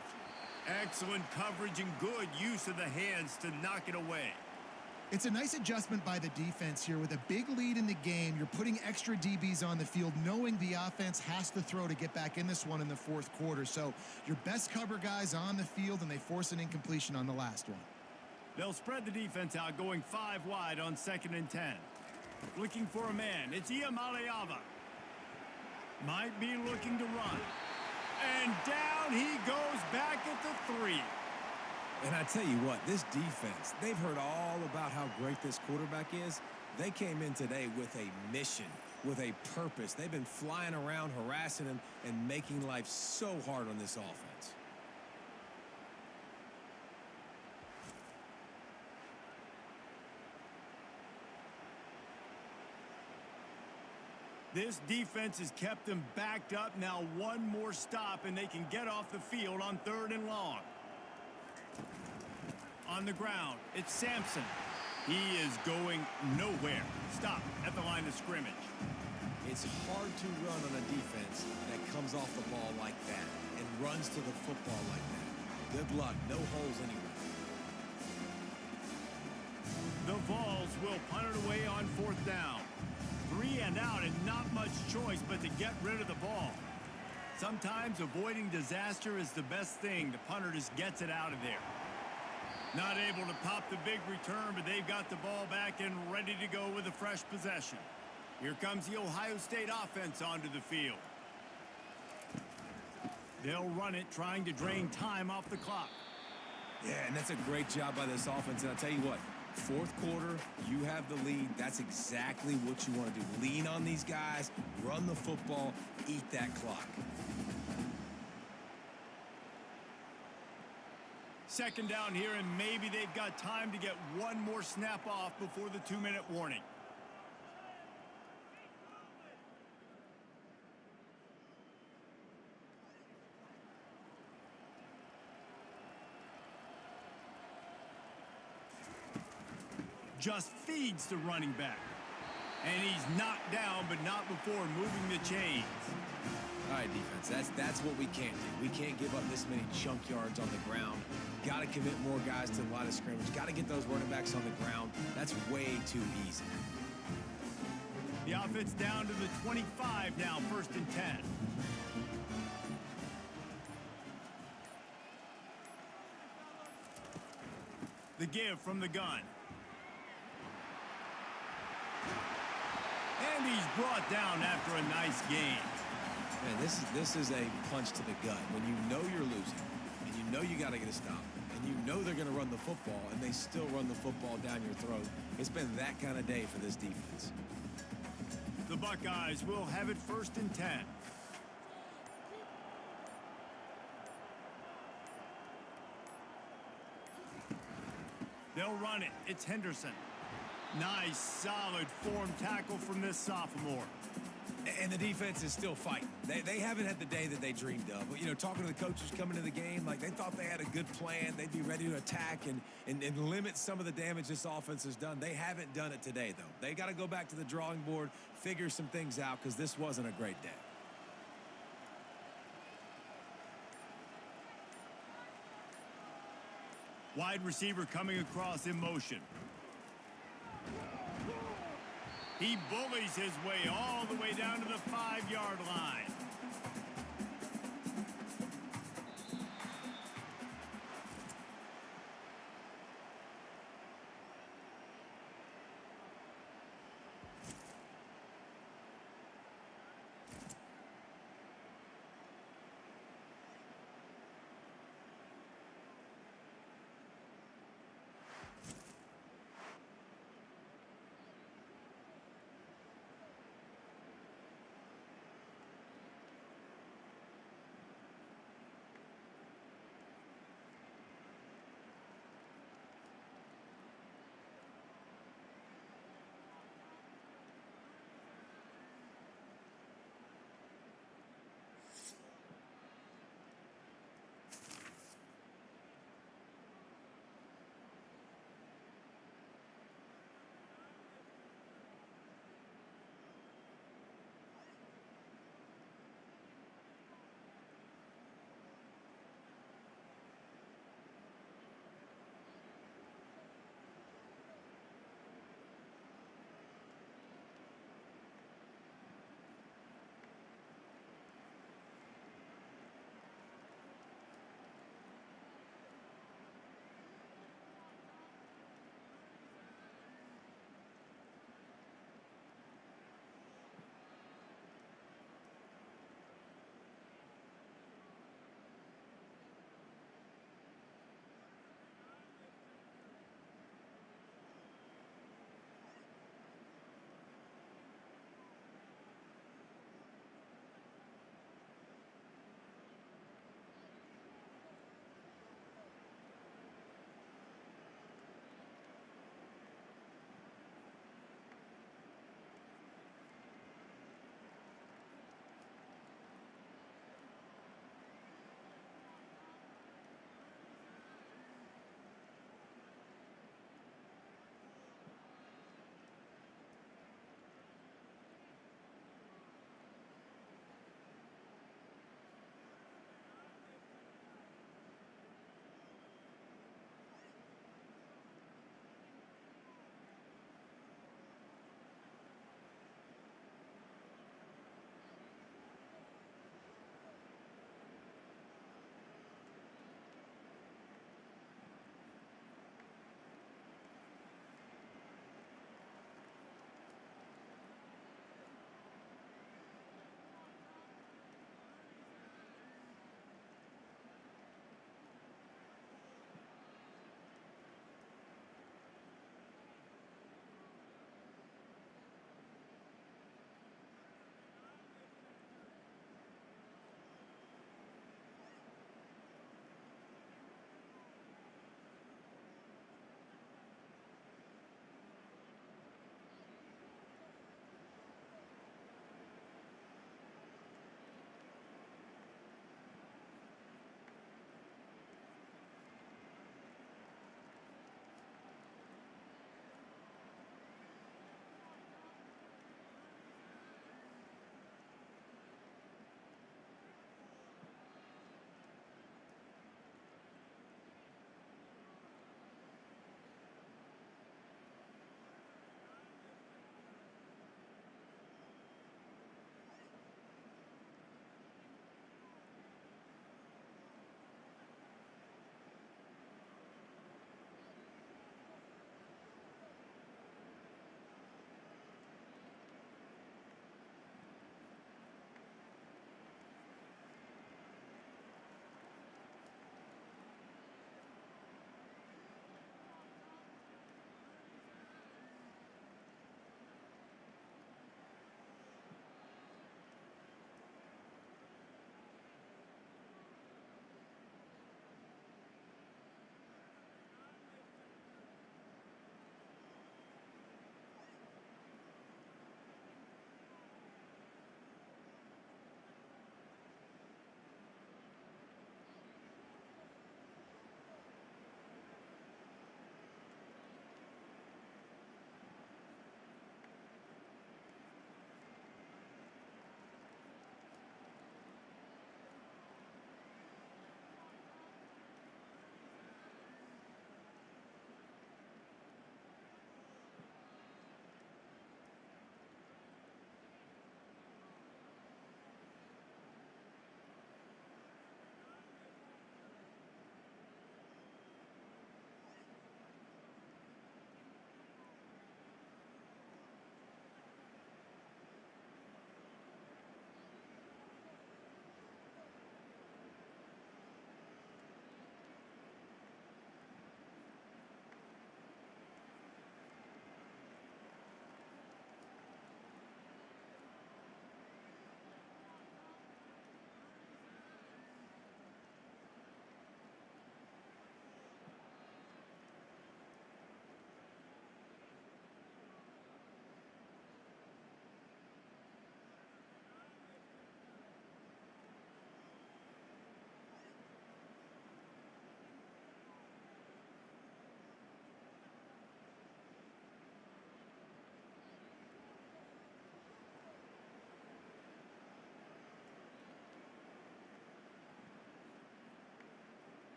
Excellent coverage and good use of the hands to knock it away. It's a nice adjustment by the defense here. With a big lead in the game, you're putting extra DBs on the field, knowing the offense has to throw to get back in this one in the fourth quarter. So your best cover guys on the field, and they force an incompletion on the last one. They'll spread the defense out, going 5 wide on 2nd and 10. Looking for a man. It's Iamaleava. Might be looking to run. And down he goes back at the 3. And I tell you what, this defense, they've heard all about how great this quarterback is. They came in today with a mission, with a purpose. They've been flying around, harassing him, and making life so hard on this offense. This defense has kept them backed up. Now one more stop, and they can get off the field on 3rd and long. On the ground, it's Sampson. He is going nowhere. Stop at the line of scrimmage. It's hard to run on a defense that comes off the ball like that and runs to the football like that. Good luck. No holes anywhere. The Vols will punt it away on 4th down. 3 and out, and not much choice but to get rid of the ball. Sometimes avoiding disaster is the best thing. The punter just gets it out of there. Not able to pop the big return, but they've got the ball back and ready to go with a fresh possession. Here comes the Ohio State offense onto the field. They'll run it, trying to drain time off the clock. Yeah, and that's a great job by this offense. And I'll tell you what, Fourth quarter, you have the lead. That's exactly what you want to do. Lean on these guys, run the football, eat that clock. Second down here, and maybe they've got time to get one more snap off before the 2-minute warning. Just feeds the running back. And he's knocked down, but not before moving the chains. All right, defense, that's what we can't do. We can't give up this many chunk yards on the ground. Got to commit more guys to the line of scrimmage. Got to get those running backs on the ground. That's way too easy. The offense down to the 25 now, 1st and 10. The give from the gun. And he's brought down after a nice gain. Man, this is a punch to the gut. When you know you're losing, and you know you got to get a stop, and you know they're going to run the football, and they still run the football down your throat. It's been that kind of day for this defense. The Buckeyes will have it 1st and 10. They'll run it. It's Henderson. Nice, solid form tackle from this sophomore. And the defense is still fighting. They haven't had the day that they dreamed of. You know, talking to the coaches coming to the game, like they thought they had a good plan. They'd be ready to attack and limit some of the damage this offense has done. They haven't done it today, though. They got to go back to the drawing board, figure some things out, because this wasn't a great day. Wide receiver coming across in motion. He bullies his way all the way down to the 5-yard line.